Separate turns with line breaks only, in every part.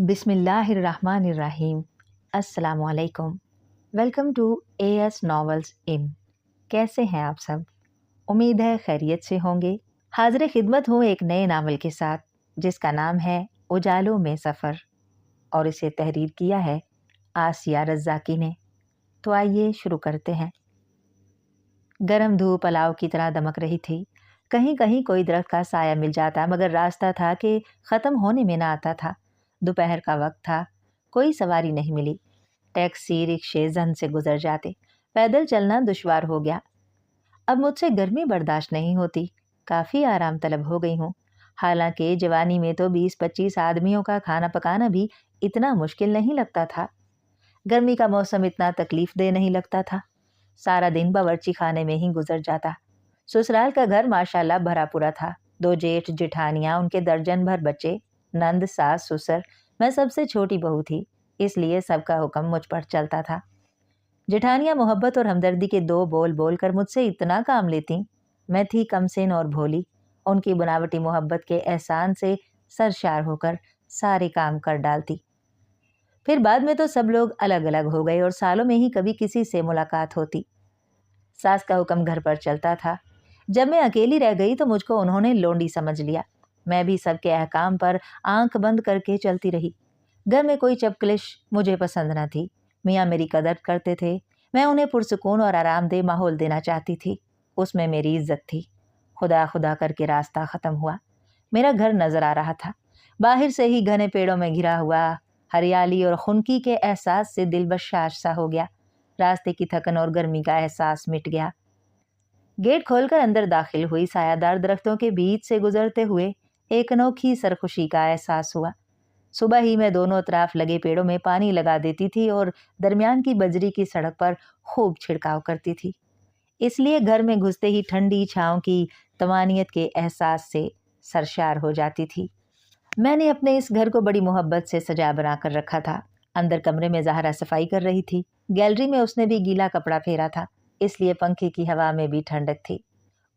बिस्मिल्लाहिर्रहमानिर्रहीम। अस्सलाम वालेकुम। वेलकम टू एएस नॉवेल्स इन। कैसे हैं आप सब? उम्मीद है खैरियत से होंगे। हाजिर खिदमत हूँ एक नए नावल के साथ जिसका नाम है उजालों में सफ़र और इसे तहरीर किया है आसिया रज़ाकी ने। तो आइए शुरू करते हैं। गरम धूप अलाव की तरह दमक रही थी। कहीं कहीं कोई दरख्त का साया मिल जाता मगर रास्ता था कि ख़त्म होने में ना आता था। दोपहर का वक्त था, कोई सवारी नहीं मिली। टैक्सी रिक्शे जन से गुजर जाते, पैदल चलना दुश्वार हो गया। अब मुझसे गर्मी बर्दाश्त नहीं होती, काफ़ी आराम तलब हो गई हूँ। हालांकि जवानी में तो 20-25 आदमियों का खाना पकाना भी इतना मुश्किल नहीं लगता था। गर्मी का मौसम इतना तकलीफ दे नहीं लगता था। सारा दिन बावर्ची खाने में ही गुजर जाता। ससुराल का घर माशाल्लाह भरा पूरा था। 2 जेठ जेठानियाँ, उनके दर्जन भर बच्चे, नंद सास ससुर। मैं सबसे छोटी बहू थी, इसलिए सबका हुक्म मुझ पर चलता था। जेठानियाँ मोहब्बत और हमदर्दी के 2 बोल बोल कर मुझसे इतना काम लेती। मैं थी कमसिन और भोली। उनकी बनावटी मोहब्बत के एहसान से सरशार होकर सारे काम कर डालती। फिर बाद में तो सब लोग अलग अलग हो गए और सालों में ही कभी किसी से मुलाकात होती। सास का हुक्म घर पर चलता था। जब मैं अकेली रह गई तो मुझको उन्होंने लोंडी समझ लिया। मैं भी सबके अहकाम पर आंख बंद करके चलती रही। घर में कोई चपकलिश मुझे पसंद न थी। मियाँ मेरी कदर करते थे। मैं उन्हें पुरसुकून और आरामदेह माहौल देना चाहती थी। उसमें मेरी इज्जत थी। खुदा खुदा करके रास्ता ख़त्म हुआ। मेरा घर नजर आ रहा था। बाहर से ही घने पेड़ों में घिरा हुआ, हरियाली और खुनकी के एहसास से दिल बशाश सा हो गया। रास्ते की थकन और गर्मी का एहसास मिट गया। गेट खोलकर अंदर दाखिल हुई। सायादार दरख्तों के बीच से गुजरते हुए एक अनोखी सरखुशी का एहसास हुआ। सुबह ही मैं दोनों तरफ लगे पेड़ों में पानी लगा देती थी और दरमियान की बजरी की सड़क पर खूब छिड़काव करती थी। इसलिए घर में घुसते ही ठंडी छांव की तमानियत के एहसास से सरशार हो जाती थी। मैंने अपने इस घर को बड़ी मोहब्बत से सजा बना कर रखा था। अंदर कमरे में ज़हरा सफाई कर रही थी। गैलरी में उसने भी गीला कपड़ा फेरा था, इसलिए पंखे की हवा में भी ठंडक थी।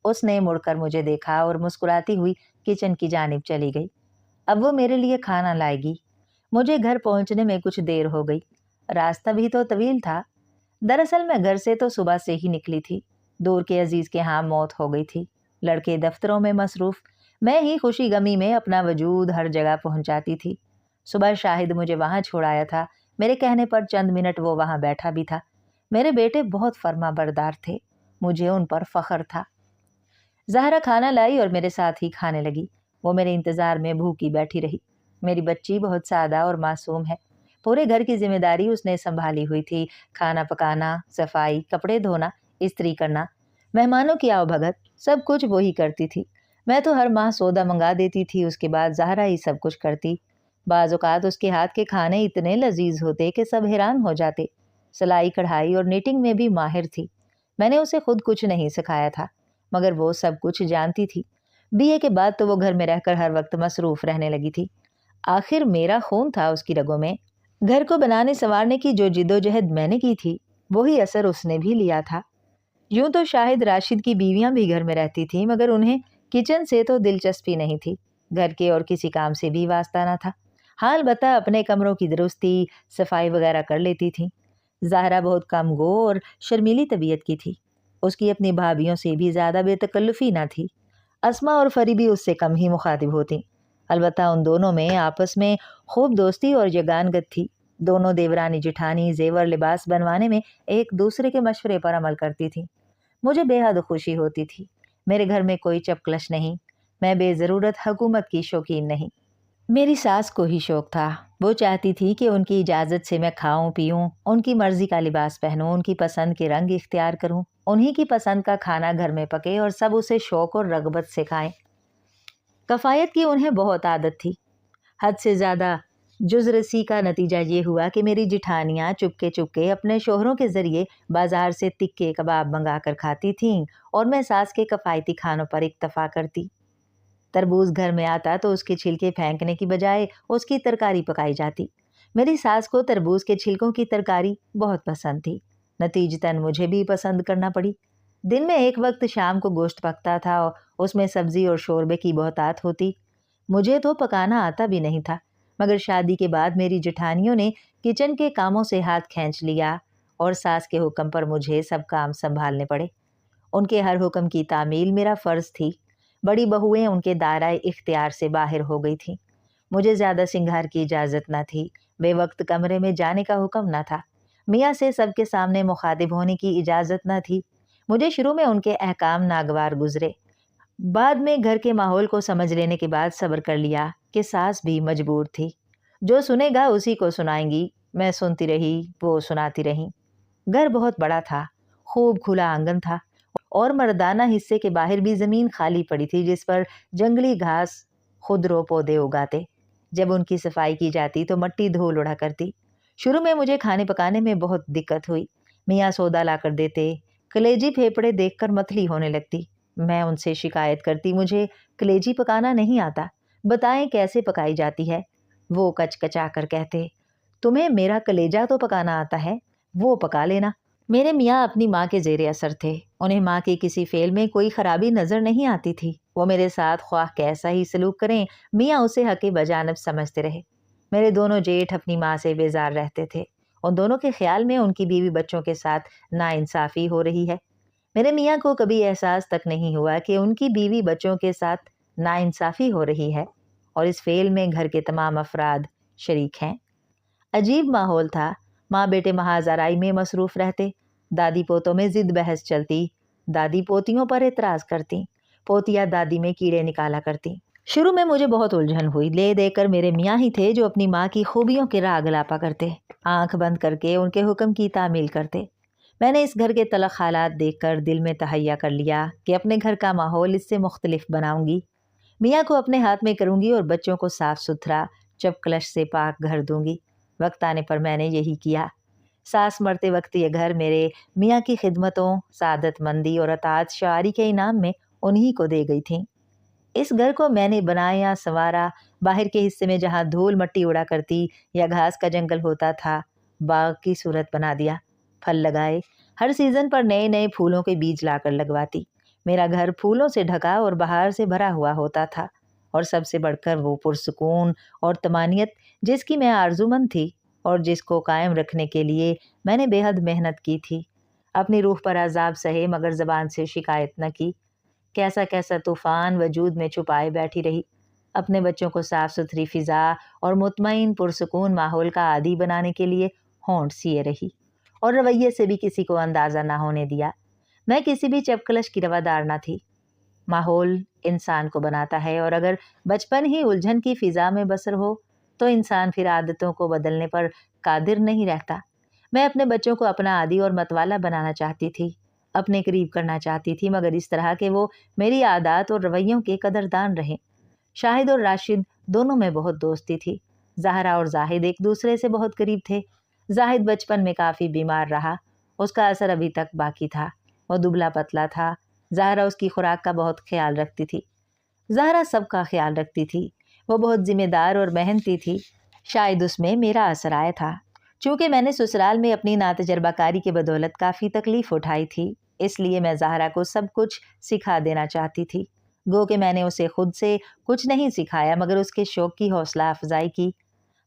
उसने मुड़कर मुझे देखा और मुस्कुराती हुई किचन की जानिब चली गई। अब वो मेरे लिए खाना लाएगी। मुझे घर पहुंचने में कुछ देर हो गई। रास्ता भी तो तवील था। दरअसल मैं घर से तो सुबह से ही निकली थी। दूर के अजीज के यहाँ मौत हो गई थी। लड़के दफ्तरों में मसरूफ, मैं ही खुशी गमी में अपना वजूद हर जगह पहुंचाती थी। सुबह शाहिद मुझे वहां छोड़ाया था। मेरे कहने पर चंद मिनट वो वहां बैठा भी था। मेरे बेटे बहुत फर्मा बरदार थे। मुझे उन पर फख्र था। ज़हरा खाना लाई और मेरे साथ ही खाने लगी। वो मेरे इंतज़ार में भूखी बैठी रही। मेरी बच्ची बहुत सादा और मासूम है। पूरे घर की जिम्मेदारी उसने संभाली हुई थी। खाना पकाना, सफाई, कपड़े धोना, इस्त्री करना, मेहमानों की आवभगत, सब कुछ वो ही करती थी। मैं तो हर माह सौदा मंगा देती थी, उसके बाद ज़हरा ही सब कुछ करती। बाज़ औक़ात उसके हाथ के खाने इतने लजीज होते कि सब हैरान हो जाते। सिलाई कढ़ाई और निटिंग में भी माहिर थी। मैंने उसे खुद कुछ नहीं सिखाया था, मगर वो सब कुछ जानती थी। बीए के बाद तो वो घर में रहकर हर वक्त मसरूफ़ रहने लगी थी। आखिर मेरा खून था उसकी रगों में। घर को बनाने संवारने की जो जिद्दोजहद मैंने की थी, वही असर उसने भी लिया था। यूं तो शाहिद राशिद की बीवियां भी घर में रहती थीं, मगर उन्हें किचन से तो दिलचस्पी नहीं थी। घर के और किसी काम से भी वास्ता न था। हाँ, अलबत्ता अपने कमरों की दुरुस्ती सफाई वगैरह कर लेती थी। ज़ाहरा बहुत कम गो और शर्मीली तबीयत की थी। उसकी अपनी भाभियों से भी ज़्यादा बेतकल्लुफ़ी न थी। अस्मा और फरी भी उससे कम ही मुखातिब होती। अलबत्ता उन दोनों में आपस में खूब दोस्ती और यगानगत थी। दोनों देवरानी जिठानी जेवर लिबास बनवाने में एक दूसरे के मशवरे पर अमल करती थी। मुझे बेहद खुशी होती थी। मेरे घर में कोई चपकलश नहीं। मैं बेज़रूरत हुकूमत की शौकीन नहीं। मेरी सास को ही शौक था। वो चाहती थी कि उनकी इजाज़त से मैं खाऊं पीऊं, उनकी मर्जी का लिबास पहनूं, उनकी पसंद के रंग इख्तियार करूं, उन्हीं की पसंद का खाना घर में पके और सब उसे शौक और रगबत से खाएं। कफ़ायत की उन्हें बहुत आदत थी, हद से ज़्यादा। जुज़रसी का नतीजा ये हुआ कि मेरी जिठानियाँ चुपके चुपके अपने शोहरों के ज़रिए बाज़ार से तिक्के कबाब मंगा कर खाती थीं और मैं सास के कफ़ायती खानों पर इक्तफ़ा करती। तरबूज घर में आता तो उसके छिलके फेंकने की बजाय उसकी तरकारी पकाई जाती। मेरी सास को तरबूज के छिलकों की तरकारी बहुत पसंद थी। नतीजतन मुझे भी पसंद करना पड़ी। दिन में एक वक्त शाम को गोश्त पकता था और उसमें सब्जी और शोरबे की बहुतात होती। मुझे तो पकाना आता भी नहीं था, मगर शादी के बाद मेरी जेठानियों ने किचन के कामों से हाथ खींच लिया और सास के हुक्म पर मुझे सब काम संभालने पड़े। उनके हर हुक्म की तामील मेरा फ़र्ज़ थी। बड़ी बहुएं उनके दायरे इख्तियार से बाहर हो गई थीं। मुझे ज़्यादा सिंगार की इजाज़त न थी। बेवक्त कमरे में जाने का हुक्म न था। मियाँ से सबके सामने मुखातिब होने की इजाज़त न थी। मुझे शुरू में उनके अहकाम नागवार गुजरे। बाद में घर के माहौल को समझ लेने के बाद सब्र कर लिया कि सास भी मजबूर थी। जो सुनेगा उसी को सुनाएंगी। मैं सुनती रही, वो सुनाती रही। घर बहुत बड़ा था, खूब खुला आंगन था और मर्दाना हिस्से के बाहर भी ज़मीन खाली पड़ी थी जिस पर जंगली घास खुदरो पौधे उगाते। जब उनकी सफाई की जाती तो मिट्टी धूल उड़ा करती। शुरू में मुझे खाने पकाने में बहुत दिक्कत हुई। मियाँ सौदा ला कर देते, कलेजी फेफड़े देखकर मतली होने लगती। मैं उनसे शिकायत करती, मुझे कलेजी पकाना नहीं आता, बताएं कैसे पकाई जाती है। वो कचकचा कर कहते, तुम्हें मेरा कलेजा तो पकाना आता है, वो पका लेना। मेरे मियाँ अपनी माँ के ज़ेरे असर थे। उन्हें माँ के किसी फेल में कोई खराबी नज़र नहीं आती थी। वो मेरे साथ ख्वाह कैसा ही सलूक करें, मियाँ उसे हक़ बजानब समझते रहे। मेरे दोनों जेठ अपनी माँ से बेजार रहते थे। उन दोनों के ख्याल में उनकी बीवी बच्चों के साथ नाइंसाफ़ी हो रही है। मेरे मियाँ को कभी एहसास तक नहीं हुआ कि उनकी बीवी बच्चों के साथ नाइंसाफ़ी हो रही है और इस फेल में घर के तमाम अफराद शरीक हैं। अजीब माहौल था। माँ बेटे महाज़राई में मसरूफ़ रहते। दादी पोतों में ज़िद बहस चलती। दादी पोतियों पर एतराज़ करती। पोतियाँ दादी में कीड़े निकाला करती। शुरू में मुझे बहुत उलझन हुई। ले देकर मेरे मियाँ ही थे जो अपनी माँ की खूबियों के राग लापा करते, आंख बंद करके उनके हुक्म की तामील करते। मैंने इस घर के तलख़ हालात देखकर दिल में तहैया कर लिया कि अपने घर का माहौल इससे मुख्तलिफ बनाऊंगी। मियाँ को अपने हाथ में करूंगी और बच्चों को साफ सुथरा चपकलश से पाक घर दूंगी। वक्त आने पर मैंने यही किया। सास मरते वक्त ये घर मेरे मियाँ की खिदमतों, सादतमंदी और अताअत शारी के इनाम में उन्हीं को दे गई थी। इस घर को मैंने बनाया, संवारा। बाहर के हिस्से में जहाँ धूल मट्टी उड़ा करती या घास का जंगल होता था, बाग की सूरत बना दिया। फल लगाए, हर सीज़न पर नए नए फूलों के बीज लाकर लगवाती। मेरा घर फूलों से ढका और बहार से भरा हुआ होता था। और सबसे बढ़कर वो पुरसुकून और तमानियत जिसकी मैं आरज़ूमंद थी और जिसको कायम रखने के लिए मैंने बेहद मेहनत की थी। अपनी रूह पर अज़ाब सहे मगर ज़बान से शिकायत न की। कैसा कैसा तूफ़ान वजूद में छुपाए बैठी रही। अपने बच्चों को साफ़ सुथरी फ़िज़ा और मुतमईन पुरसुकून माहौल का आदी बनाने के लिए होंठ सिए रही और रवैये से भी किसी को अंदाज़ा ना होने दिया। मैं किसी भी चपकलश की रवादार न थी। माहौल इंसान को बनाता है और अगर बचपन ही उलझन की फ़िज़ा में बसर हो तो इंसान फिर आदतों को बदलने पर कादिर नहीं रहता। मैं अपने बच्चों को अपना आदी और मतवाला बनाना चाहती थी, अपने करीब करना चाहती थी, मगर इस तरह के वो मेरी आदत और रवैयों के कदरदान रहें। शाहिद और राशिद दोनों में बहुत दोस्ती थी। ज़हरा और जाहिद एक दूसरे से बहुत करीब थे। जाहिद बचपन में काफ़ी बीमार रहा, उसका असर अभी तक बाकी था। वो दुबला पतला था। ज़हरा उसकी खुराक का बहुत ख्याल रखती थी। ज़हरा सबका ख्याल रखती थी। वो बहुत ज़िम्मेदार और मेहनती थी। शायद उसमें मेरा असर आया था। चूँकि मैंने ससुराल में अपनी नातजर्बाकारी की बदौलत काफ़ी तकलीफ़ उठाई थी, इसलिए मैं ज़हरा को सब कुछ सिखा देना चाहती थी। गो कि मैंने उसे खुद से कुछ नहीं सिखाया मगर उसके शौक़ की हौसला अफजाई की।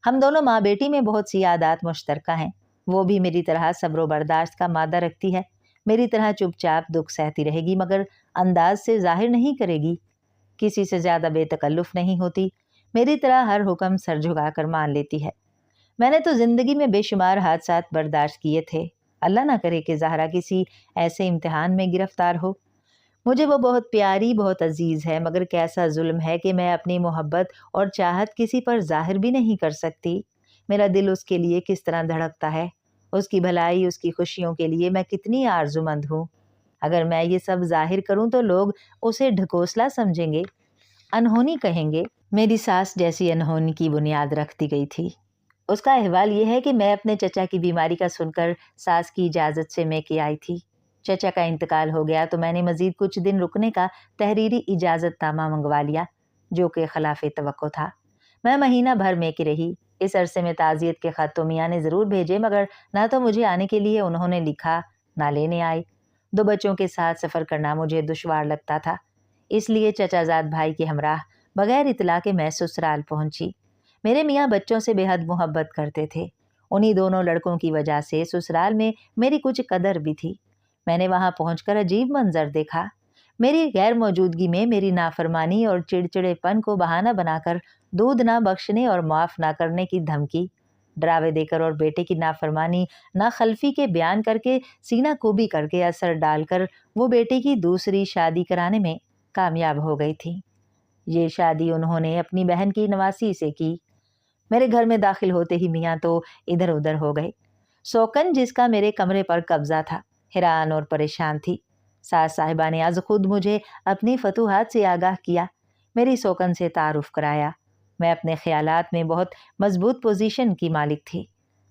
हम दोनों माँ बेटी में बहुत सी आदत मुश्तरका हैं। वो भी मेरी तरह सब्र व बर्दाश्त का मादा रखती है। मेरी तरह चुपचाप दुख सहती रहेगी मगर अंदाज से जाहिर नहीं करेगी। किसी से ज़्यादा बेतकल्लुफ़ नहीं होती। मेरी तरह हर हुक्म सर झुका कर मान लेती है। मैंने तो ज़िंदगी में बेशुमार हादसात बर्दाश्त किए थे। अल्लाह ना करे कि ज़हरा किसी ऐसे इम्तिहान में गिरफ्तार हो। मुझे वो बहुत प्यारी, बहुत अजीज़ है, मगर कैसा जुल्म है कि मैं अपनी मोहब्बत और चाहत किसी पर ज़ाहिर भी नहीं कर सकती। मेरा दिल उसके लिए किस तरह धड़कता है। उसकी भलाई, उसकी खुशियों के लिए मैं कितनी आरज़ूमंद हूँ। अगर मैं ये सब ज़ाहिर करूँ तो लोग उसे ढकोसला समझेंगे, अनहोनी कहेंगे। मेरी सास जैसी अनहोनी की बुनियाद रखती गई थी। उसका अहवाल ये है कि मैं अपने चचा की बीमारी का सुनकर सास की इजाज़त से मैके आई थी। चचा का इंतकाल हो गया तो मैंने मज़ीद कुछ दिन रुकने का तहरीरी इजाज़तनामा मंगवा लिया, जो कि खिलाफ़े तवक्को था। मैं महीना भर मैके रही। इस अरसे में ताज़ियत के ख़त तो मियाँ ने ज़रूर भेजे मगर ना तो मुझे आने के लिए उन्होंने लिखा, ना लेने आए। 2 बच्चों के साथ सफ़र करना मुझे दुश्वार लगता था, इसलिए चचाज़ाद भाई के हमराह बग़ैर इत्तला के मैं ससुराल पहुँची। میرے میاں بچوں سے بے حد محبت کرتے تھے. انہی دونوں لڑکوں کی وجہ سے سسرال میں میری کچھ قدر بھی تھی. میں نے وہاں پہنچ کر عجیب منظر دیکھا. میری غیر موجودگی میں میری نافرمانی اور چڑچڑے پن کو بہانہ بنا کر دودھ نہ بخشنے اور معاف نہ کرنے کی دھمکی، ڈراوے دے کر اور بیٹے کی نافرمانی ناخلفی کے بیان کر کے سینہ کوبی کر کے اثر ڈال کر وہ بیٹے کی دوسری شادی کرانے میں کامیاب ہو گئی تھی. یہ شادی انہوں نے اپنی بہن کی نواسی سے کی. میرے گھر میں داخل ہوتے ہی میاں تو ادھر ادھر ہو گئے. سوکن جس کا میرے کمرے پر قبضہ تھا حیران اور پریشان تھی. ساس صاحبہ نے از خود مجھے اپنی فتوحات سے آگاہ کیا، میری سوکن سے تعارف کرایا. میں اپنے خیالات میں بہت مضبوط پوزیشن کی مالک تھی.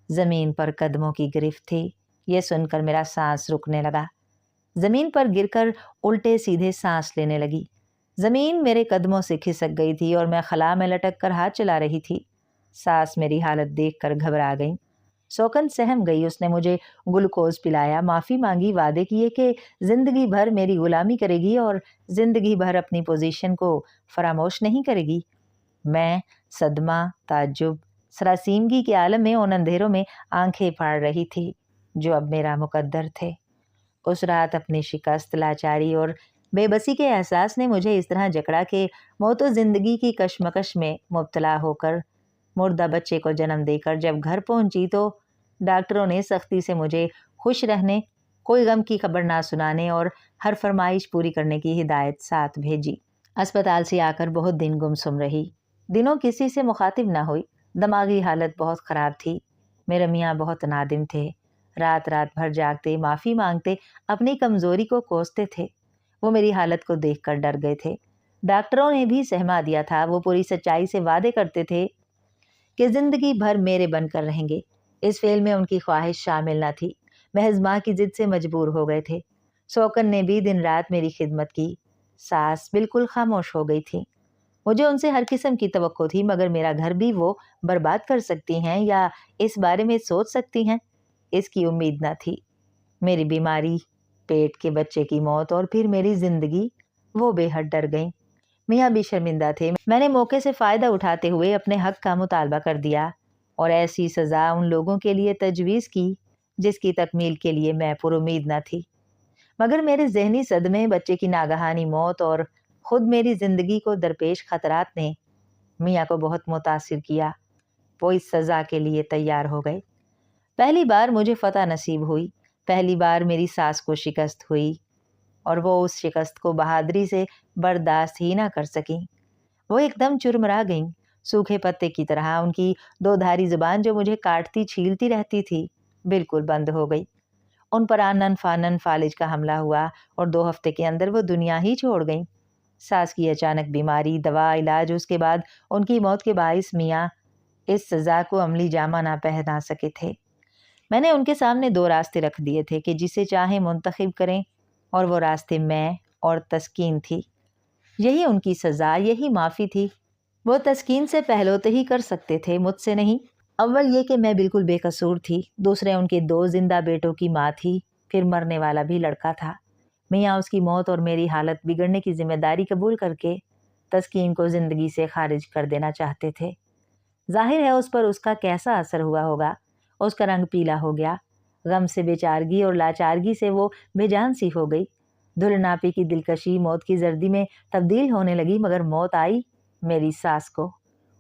زمین پر قدموں کی گرفت تھی. یہ سن کر میرا سانس رکنے لگا. زمین پر گر کر الٹے سیدھے سانس لینے لگی. زمین میرے قدموں سے کھسک گئی تھی اور میں خلا میں لٹک کر ہاتھ چلا رہی تھی. ساس میری حالت دیکھ کر گھبرا گئی. سوکن سہم گئی. اس نے مجھے گلوکوز پلایا، معافی مانگی، وعدے کیے کہ زندگی بھر میری غلامی کرے گی اور زندگی بھر اپنی پوزیشن کو فراموش نہیں کرے گی. میں صدمہ، تعجب، سراسیمگی کے عالم میں ان اندھیروں میں آنکھیں پھاڑ رہی تھی جو اب میرا مقدر تھے. اس رات اپنی شکست، لاچاری اور بے بسی کے احساس نے مجھے اس طرح جکڑا کہ موت و زندگی کی کشمکش میں مبتلا ہو کر مردہ بچے کو جنم دے کر جب گھر پہنچی تو ڈاکٹروں نے سختی سے مجھے خوش رہنے، کوئی غم کی خبر نہ سنانے اور ہر فرمائش پوری کرنے کی ہدایت ساتھ بھیجی. اسپتال سے آ کر بہت دن گمسم رہی. دنوں کسی سے مخاطب نہ ہوئی. دماغی حالت بہت خراب تھی. میرے میاں بہت نادم تھے. رات رات بھر جاگتے، معافی مانگتے، اپنی کمزوری کو کوستے تھے. وہ میری حالت کو دیکھ کر ڈر گئے تھے. ڈاکٹروں نے بھی سہما دیا تھا. وہ پوری سچائی سے وعدے کرتے تھے کہ زندگی بھر میرے بن کر رہیں گے. اس فعل میں ان کی خواہش شامل نہ تھی. محض ماں کی ضد سے مجبور ہو گئے تھے. سوکن نے بھی دن رات میری خدمت کی. ساس بالکل خاموش ہو گئی تھی. مجھے ان سے ہر قسم کی توقع تھی، مگر میرا گھر بھی وہ برباد کر سکتی ہیں یا اس بارے میں سوچ سکتی ہیں، اس کی امید نہ تھی. میری بیماری، پیٹ کے بچے کی موت اور پھر میری زندگی، وہ بے حد ڈر گئیں. میاں بھی شرمندہ تھے. میں نے موقع سے فائدہ اٹھاتے ہوئے اپنے حق کا مطالبہ کر دیا اور ایسی سزا ان لوگوں کے لیے تجویز کی جس کی تکمیل کے لیے میں پر امید نہ تھی. مگر میرے ذہنی صدمے، بچے کی ناگہانی موت اور خود میری زندگی کو درپیش خطرات نے میاں کو بہت متاثر کیا. وہ اس سزا کے لیے تیار ہو گئے. پہلی بار مجھے فتح نصیب ہوئی. پہلی بار میری ساس کو شکست ہوئی اور وہ اس شکست کو بہادری سے برداشت ہی نہ کر سکیں. وہ ایک دم چرمرا گئیں. سوکھے پتے کی طرح ان کی دو دھاری زبان جو مجھے کاٹتی چھیلتی رہتی تھی بالکل بند ہو گئی. ان پر آنن فانن فالج کا حملہ ہوا اور 2 ہفتے کے اندر وہ دنیا ہی چھوڑ گئیں. ساس کی اچانک بیماری، دوا، علاج، اس کے بعد ان کی موت کے باعث میاں اس سزا کو عملی جامہ نہ پہنا سکے تھے. میں نے ان کے سامنے 2 راستے رکھ دیے تھے کہ جسے چاہیں منتخب کریں، اور وہ راستے میں اور تسکین تھی. یہی ان کی سزا، یہی معافی تھی. وہ تسکین سے پہلوتے ہی کر سکتے تھے، مجھ سے نہیں. اول یہ کہ میں بالکل بے قصور تھی. دوسرے ان کے 2 زندہ بیٹوں کی ماں تھی، پھر مرنے والا بھی لڑکا تھا. میاں اس کی موت اور میری حالت بگڑنے کی ذمہ داری قبول کر کے تسکین کو زندگی سے خارج کر دینا چاہتے تھے. ظاہر ہے اس پر اس کا کیسا اثر ہوا ہوگا. اس کا رنگ پیلا ہو گیا. غم سے بیچارگی اور لاچارگی سے وہ بے جان سی ہو گئی. دھل ناپی کی دلکشی موت کی زردی میں تبدیل ہونے لگی. مگر موت آئی میری ساس کو.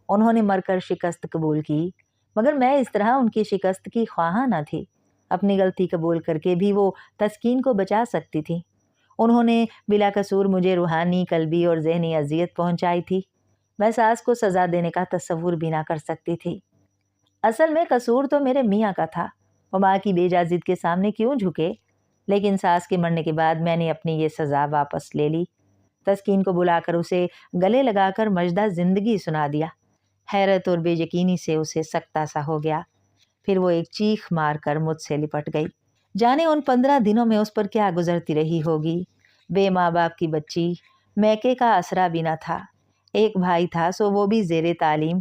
انہوں نے مر کر شکست قبول کی، مگر میں اس طرح ان کی شکست کی خواہاں نہ تھی. اپنی غلطی قبول کر کے بھی وہ تسکین کو بچا سکتی تھی. انہوں نے بلا قصور مجھے روحانی، قلبی اور ذہنی اذیت پہنچائی تھی. میں ساس کو سزا دینے کا تصور بھی نہ کر سکتی تھی. اصل میں قصور تو میرے میاں کا تھا. وہ ماں کی بے جا ضد کے سامنے کیوں جھکے؟ لیکن ساس کے مرنے کے بعد میں نے اپنی یہ سزا واپس لے لی. تسکین کو بلا کر اسے گلے لگا کر مژدہ زندگی سنا دیا. حیرت اور بے یقینی سے اسے سکتا سا ہو گیا. پھر وہ ایک چیخ مار کر مجھ سے لپٹ گئی. جانے ان 15 دنوں میں اس پر کیا گزرتی رہی ہوگی. بے ماں باپ کی بچی، میکے کا آسرا بھی نہ تھا. ایک بھائی تھا سو وہ بھی زیر تعلیم.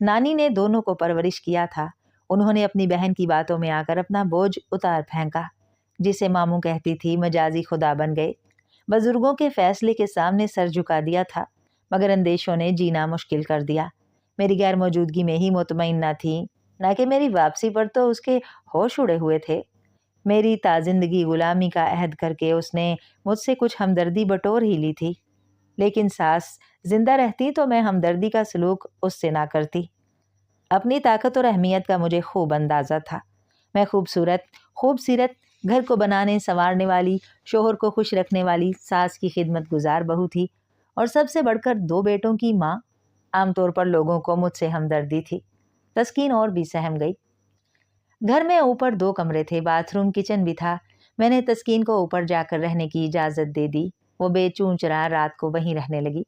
نانی نے دونوں کو پرورش کیا تھا. انہوں نے اپنی بہن کی باتوں میں آ کر اپنا بوجھ اتار پھینکا. جسے ماموں کہتی تھی مجازی خدا بن گئے. بزرگوں کے فیصلے کے سامنے سر جھکا دیا تھا، مگر اندیشوں نے جینا مشکل کر دیا. میری غیر موجودگی میں ہی مطمئن نہ تھی، نہ کہ میری واپسی پر تو اس کے ہوش اڑے ہوئے تھے۔ میری تازندگی غلامی کا عہد کر کے اس نے مجھ سے کچھ ہمدردی بٹور ہی لی تھی، لیکن ساس زندہ رہتی تو میں ہمدردی کا سلوک اس سے نہ کرتی۔ اپنی طاقت اور اہمیت کا مجھے خوب اندازہ تھا۔ میں خوبصورت گھر کو بنانے سنوارنے والی، شوہر کو خوش رکھنے والی ساس کی خدمت گزار بہو تھی، اور سب سے بڑھ کر 2 بیٹوں کی ماں۔ عام طور پر لوگوں کو مجھ سے ہمدردی تھی۔ تسکین اور بھی سہم گئی۔ گھر میں اوپر 2 کمرے تھے، باتھ روم، کچن بھی تھا۔ میں نے تسکین کو اوپر جا کر رہنے کی اجازت دے دی۔ وہ بے چون چرا رات کو وہیں رہنے لگی۔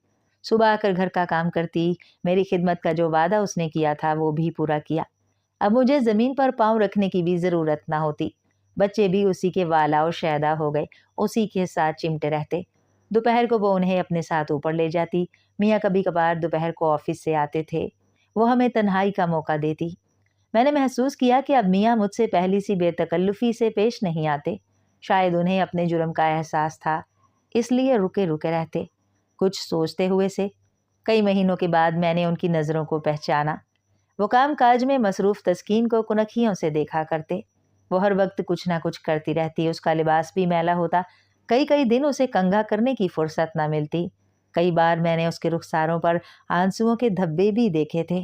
صبح آ کر گھر کا کام کرتی، میری خدمت کا جو وعدہ اس نے کیا تھا وہ بھی پورا کیا۔ اب مجھے زمین پر پاؤں رکھنے کی بھی ضرورت نہ ہوتی۔ بچے بھی اسی کے والا و شیدا ہو گئے، اسی کے ساتھ چمٹے رہتے۔ دوپہر کو وہ انہیں اپنے ساتھ اوپر لے جاتی۔ میاں کبھی کبھار دوپہر کو آفس سے آتے تھے، وہ ہمیں تنہائی کا موقع دیتی۔ میں نے محسوس کیا کہ اب میاں مجھ سے پہلی سی بے تکلفی سے پیش نہیں آتے۔ شاید انہیں اپنے جرم کا احساس تھا، اس لیے رکے رکے رہتے، کچھ سوچتے ہوئے سے۔ کئی مہینوں کے بعد میں نے ان کی نظروں کو پہچانا۔ وہ کام کاج میں مصروف تسکین کو کنکھیوں سے دیکھا کرتے۔ وہ ہر وقت کچھ نہ کچھ کرتی رہتی، اس کا لباس بھی میلا ہوتا، کئی دن اسے کنگھا کرنے کی فرصت نہ ملتی۔ کئی بار میں نے اس کے رخساروں پر آنسوؤں کے دھبے بھی دیکھے تھے۔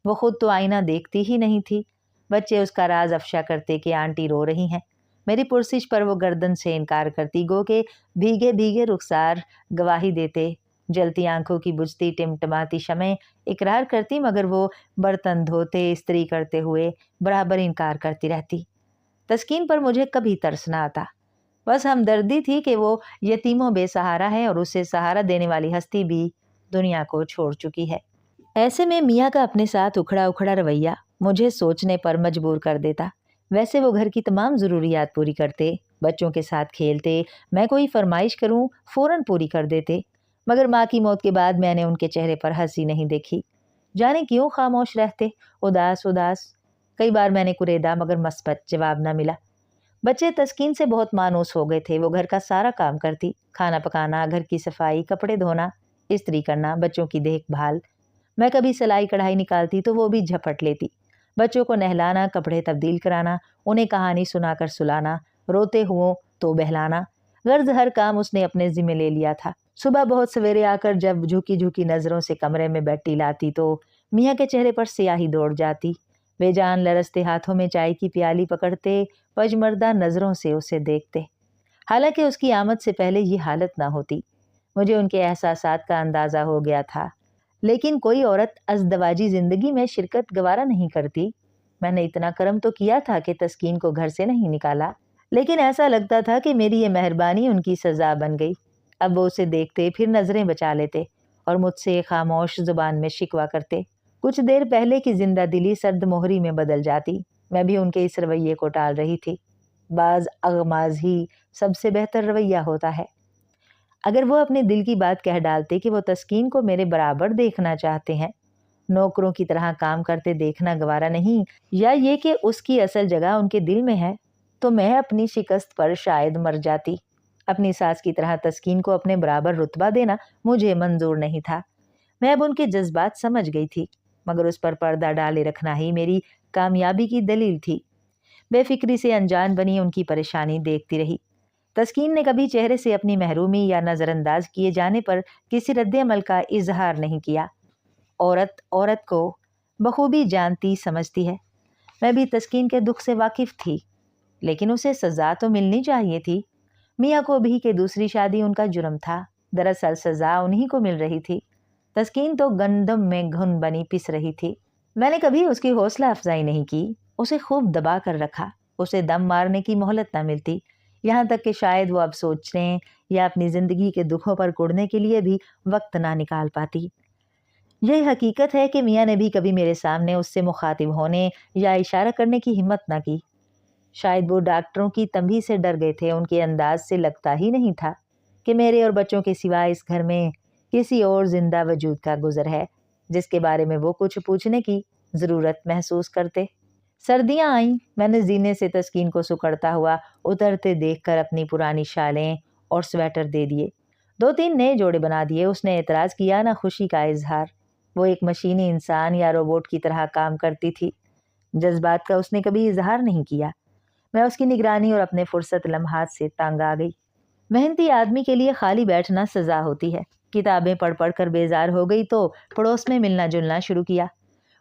وہ خود تو آئینہ دیکھتی ہی نہیں تھی۔ بچے اس کا راز افشا کرتے کہ آنٹی رو رہی ہیں۔ میری پرسش پر وہ گردن سے انکار کرتی، گو کہ بھیگے رخسار گواہی دیتے۔ جلتی آنکھوں کی بجھتی ٹمٹماتی شمعیں اقرار کرتی، مگر وہ برتن دھوتے، استری کرتے ہوئے برابر انکار کرتی رہتی۔ تسکین پر مجھے کبھی ترس نہ آتا، بس ہمدردی تھی کہ وہ یتیموں بے سہارا ہے اور اسے سہارا دینے والی ہستی بھی دنیا کو چھوڑ چکی ہے۔ ایسے میں میاں کا اپنے ساتھ اکھڑا رویہ مجھے سوچنے پر مجبور کر دیتا۔ ویسے وہ گھر کی تمام ضروریات پوری کرتے، بچوں کے ساتھ کھیلتے، میں کوئی فرمائش کروں فوراً پوری کر دیتے، مگر ماں کی موت کے بعد میں نے ان کے چہرے پر ہنسی نہیں دیکھی۔ جانے کیوں خاموش رہتے، اداس۔ کئی بار میں نے کریدا، مگر مثبت جواب نہ ملا۔ بچے تسکین سے بہت مانوس ہو گئے تھے۔ وہ گھر کا سارا کام کرتی، کھانا پکانا، گھر کی صفائی، کپڑے دھونا، استری کرنا، بچوں کی دیکھ بھال۔ میں کبھی سلائی کڑھائی نکالتی تو وہ بھی جھپٹ لیتی۔ بچوں کو نہلانا، کپڑے تبدیل کرانا، انہیں کہانی سنا کر سلانا، روتے ہوں تو بہلانا، غرض ہر کام اس نے اپنے ذمہ لے لیا تھا۔ صبح بہت سویرے آ کر جب جھکی نظروں سے کمرے میں بیٹی لاتی تو میاں کے چہرے پر سیاہی دوڑ جاتی۔ بے جان لرزتے ہاتھوں میں چائے کی پیالی پکڑتے، پجمردہ نظروں سے اسے دیکھتے۔ حالانکہ اس کی آمد سے پہلے یہ حالت نہ ہوتی۔ مجھے ان کے احساسات کا اندازہ ہو گیا تھا، لیکن کوئی عورت ازدواجی زندگی میں شرکت گوارا نہیں کرتی۔ میں نے اتنا کرم تو کیا تھا کہ تسکین کو گھر سے نہیں نکالا، لیکن ایسا لگتا تھا کہ میری یہ مہربانی ان کی سزا بن گئی۔ اب وہ اسے دیکھتے، پھر نظریں بچا لیتے اور مجھ سے خاموش زبان میں شکوہ کرتے۔ کچھ دیر پہلے کی زندہ دلی سرد مہری میں بدل جاتی۔ میں بھی ان کے اس رویے کو ٹال رہی تھی۔ بعض اغماض ہی سب سے بہتر رویہ ہوتا ہے۔ اگر وہ اپنے دل کی بات کہہ ڈالتے کہ وہ تسکین کو میرے برابر دیکھنا چاہتے ہیں، نوکروں کی طرح کام کرتے دیکھنا گوارا نہیں، یا یہ کہ اس کی اصل جگہ ان کے دل میں ہے، تو میں اپنی شکست پر شاید مر جاتی۔ اپنی ساس کی طرح تسکین کو اپنے برابر رتبہ دینا مجھے منظور نہیں تھا۔ میں اب ان کے جذبات سمجھ گئی تھی، مگر اس پر پردہ ڈالے رکھنا ہی میری کامیابی کی دلیل تھی۔ بے فکری سے انجان بنی ان کی پریشانی دیکھتی رہی۔ تسکین نے کبھی چہرے سے اپنی محرومی یا نظر انداز کیے جانے پر کسی رد عمل کا اظہار نہیں کیا۔ عورت کو بخوبی جانتی سمجھتی ہے۔ میں بھی تسکین کے دکھ سے واقف تھی، لیکن اسے سزا تو ملنی چاہیے تھی۔ میاں کو بھی کہ دوسری شادی ان کا جرم تھا، دراصل سزا انہی کو مل رہی تھی۔ تسکین تو گندم میں گھن بنی پس رہی تھی۔ میں نے کبھی اس کی حوصلہ افزائی نہیں کی، اسے خوب دبا کر رکھا۔ اسے دم مارنے کی مہلت نہ ملتی، یہاں تک کہ شاید وہ اب سوچنے یا اپنی زندگی کے دکھوں پر کڑنے کے لیے بھی وقت نہ نکال پاتی۔ یہ حقیقت ہے کہ میاں نے بھی کبھی میرے سامنے اس سے مخاطب ہونے یا اشارہ کرنے کی ہمت نہ کی۔ شاید وہ ڈاکٹروں کی تنبیہ سے ڈر گئے تھے۔ ان کے انداز سے لگتا ہی نہیں تھا کہ میرے اور بچوں کے سوا اس گھر میں کسی اور زندہ وجود کا گزر ہے جس کے بارے میں وہ کچھ پوچھنے کی ضرورت محسوس کرتے۔ سردیاں آئیں، میں نے زینے سے تسکین کو سکڑتا ہوا اترتے دیکھ کر اپنی پرانی شالیں اور سویٹر دے دیے، 2-3 نئے جوڑے بنا دیے۔ اس نے اعتراض کیا نہ خوشی کا اظہار۔ वो एक मशीनी इंसान या रोबोट की तरह काम करती थी। जज्बात का उसने कभी इजहार नहीं किया। मैं उसकी निगरानी और अपने फुर्सत लम्हात से तंग आ गई। मेहनती आदमी के लिए खाली बैठना सजा होती है। किताबें पढ़ पढ़ कर बेजार हो गई तो पड़ोस में मिलना जुलना शुरू किया।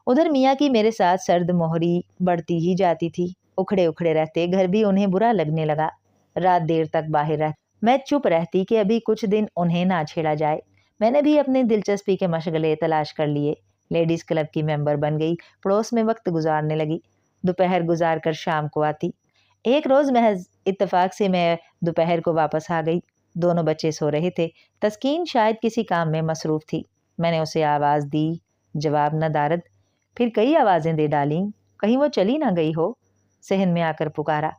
उधर मियाँ की मेरे साथ सर्द मोहरी बढ़ती ही जाती थी। उखड़े उखड़े रहते घर भी उन्हें बुरा लगने लगा। रात देर तक बाहर रह मैं चुप रहती कि अभी कुछ दिन उन्हें ना छेड़ा जाए। मैंने भी अपनी दिलचस्पी के मशगले तलाश कर लिए। लेडीज क्लब की मेंबर बन गई, पड़ोस में वक्त गुजारने लगी। दोपहर गुजार कर शाम को आती। एक रोज महज इत्तेफाक से मैं दोपहर को वापस आ गई। दोनों बच्चे सो रहे थे। तस्कीन शायद किसी काम में मसरूफ थी। मैंने उसे आवाज दी, जवाब न दारद। फिर कई आवाजें दे डाली, कहीं वो चली ना गई हो। सहन में आकर पुकारा।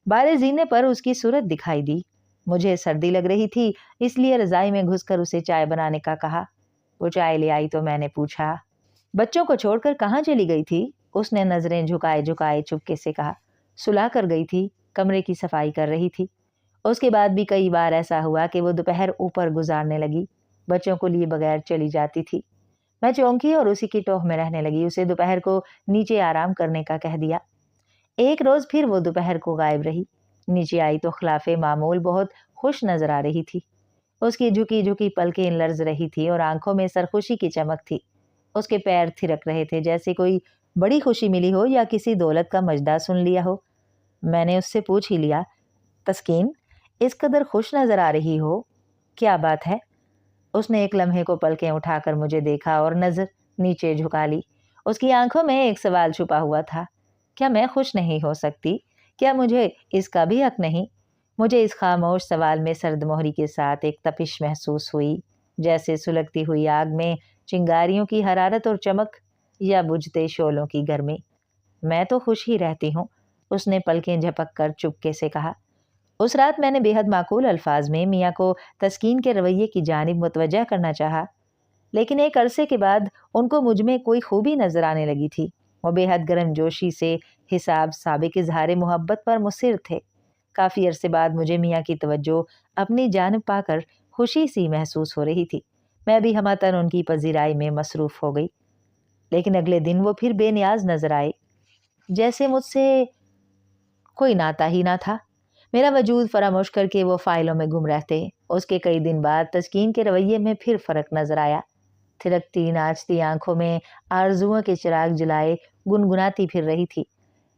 बारे जीने पर उसकी सूरत दिखाई दी। मुझे सर्दी लग रही थी, इसलिए रजाई में घुसकर उसे चाय बनाने का कहा। वो चाय ले आई तो मैंने पूछा, बच्चों को छोड़कर कहाँ चली गई थी? उसने नजरें झुकाए झुकाए चुपके से कहा, सुला कर गई थी, कमरे की सफाई कर रही थी। उसके बाद भी कई बार ऐसा हुआ कि वो दोपहर ऊपर गुजारने लगी, बच्चों को लिए बगैर चली जाती थी। मैं चौंकी और उसी की टोह में रहने लगी। उसे दोपहर को नीचे आराम करने का कह दिया। एक रोज फिर वो दोपहर को गायब रही। नीचे आई तो खिलाफे मामूल बहुत खुश नजर आ रही थी। उसकी झुकी झुकी पलकें लर्ज रही थी और आंखों में सरखुशी की चमक थी। उसके पैर थिरक रहे थे, जैसे कोई बड़ी खुशी मिली हो या किसी दौलत का मजदा सुन लिया हो। मैंने उससे पूछ ही लिया, तस्कीन, इस कदर खुश नजर आ रही हो, क्या बात है? उसने एक लम्हे को पलकें उठाकर मुझे देखा और नजर नीचे झुका ली। उसकी आंखों में एक सवाल छुपा हुआ था। क्या मैं खुश नहीं हो सकती? क्या मुझे इसका भी हक नहीं? मुझे इस खामोश सवाल में सर्द मोहरी के साथ एक तपिश महसूस हुई, जैसे सुलगती हुई आग में चिंगारियों की हरारत और चमक या बुझते शोलों की गर्मी। मैं तो खुश ही रहती हूँ, उसने पलकें झपक कर चुपके से कहा। उस रात मैंने बेहद माकूल अल्फाज में मियाँ को तस्कीन के रवैये की जानिब मुतवज्जा करना चाहा, लेकिन एक अरसे के बाद उनको मुझ में कोई खूबी नजर आने लगी थी। वो बेहद गर्मजोशी से हिसाब साबिक इजहार मोहब्बत पर मुसिर थे। काफ़ी अरसे बाद मुझे मियाँ की तवज्जो अपनी जानिब पाकर खुशी सी महसूस हो रही थी। मैं भी हमतन उनकी पजीराई में मसरूफ हो गई। लेकिन अगले दिन वो फिर बेनियाज नजर आए, जैसे मुझसे कोई नाता ही ना था। मेरा वजूद फरामोश करके वो फाइलों में गुम रहते। उसके कई दिन बाद तस्कीन के रवैये में फिर फर्क नजर आया। थिरकती नाचती आंखों में आरजुओं के चिराग जलाए गुनगुनाती फिर रही थी।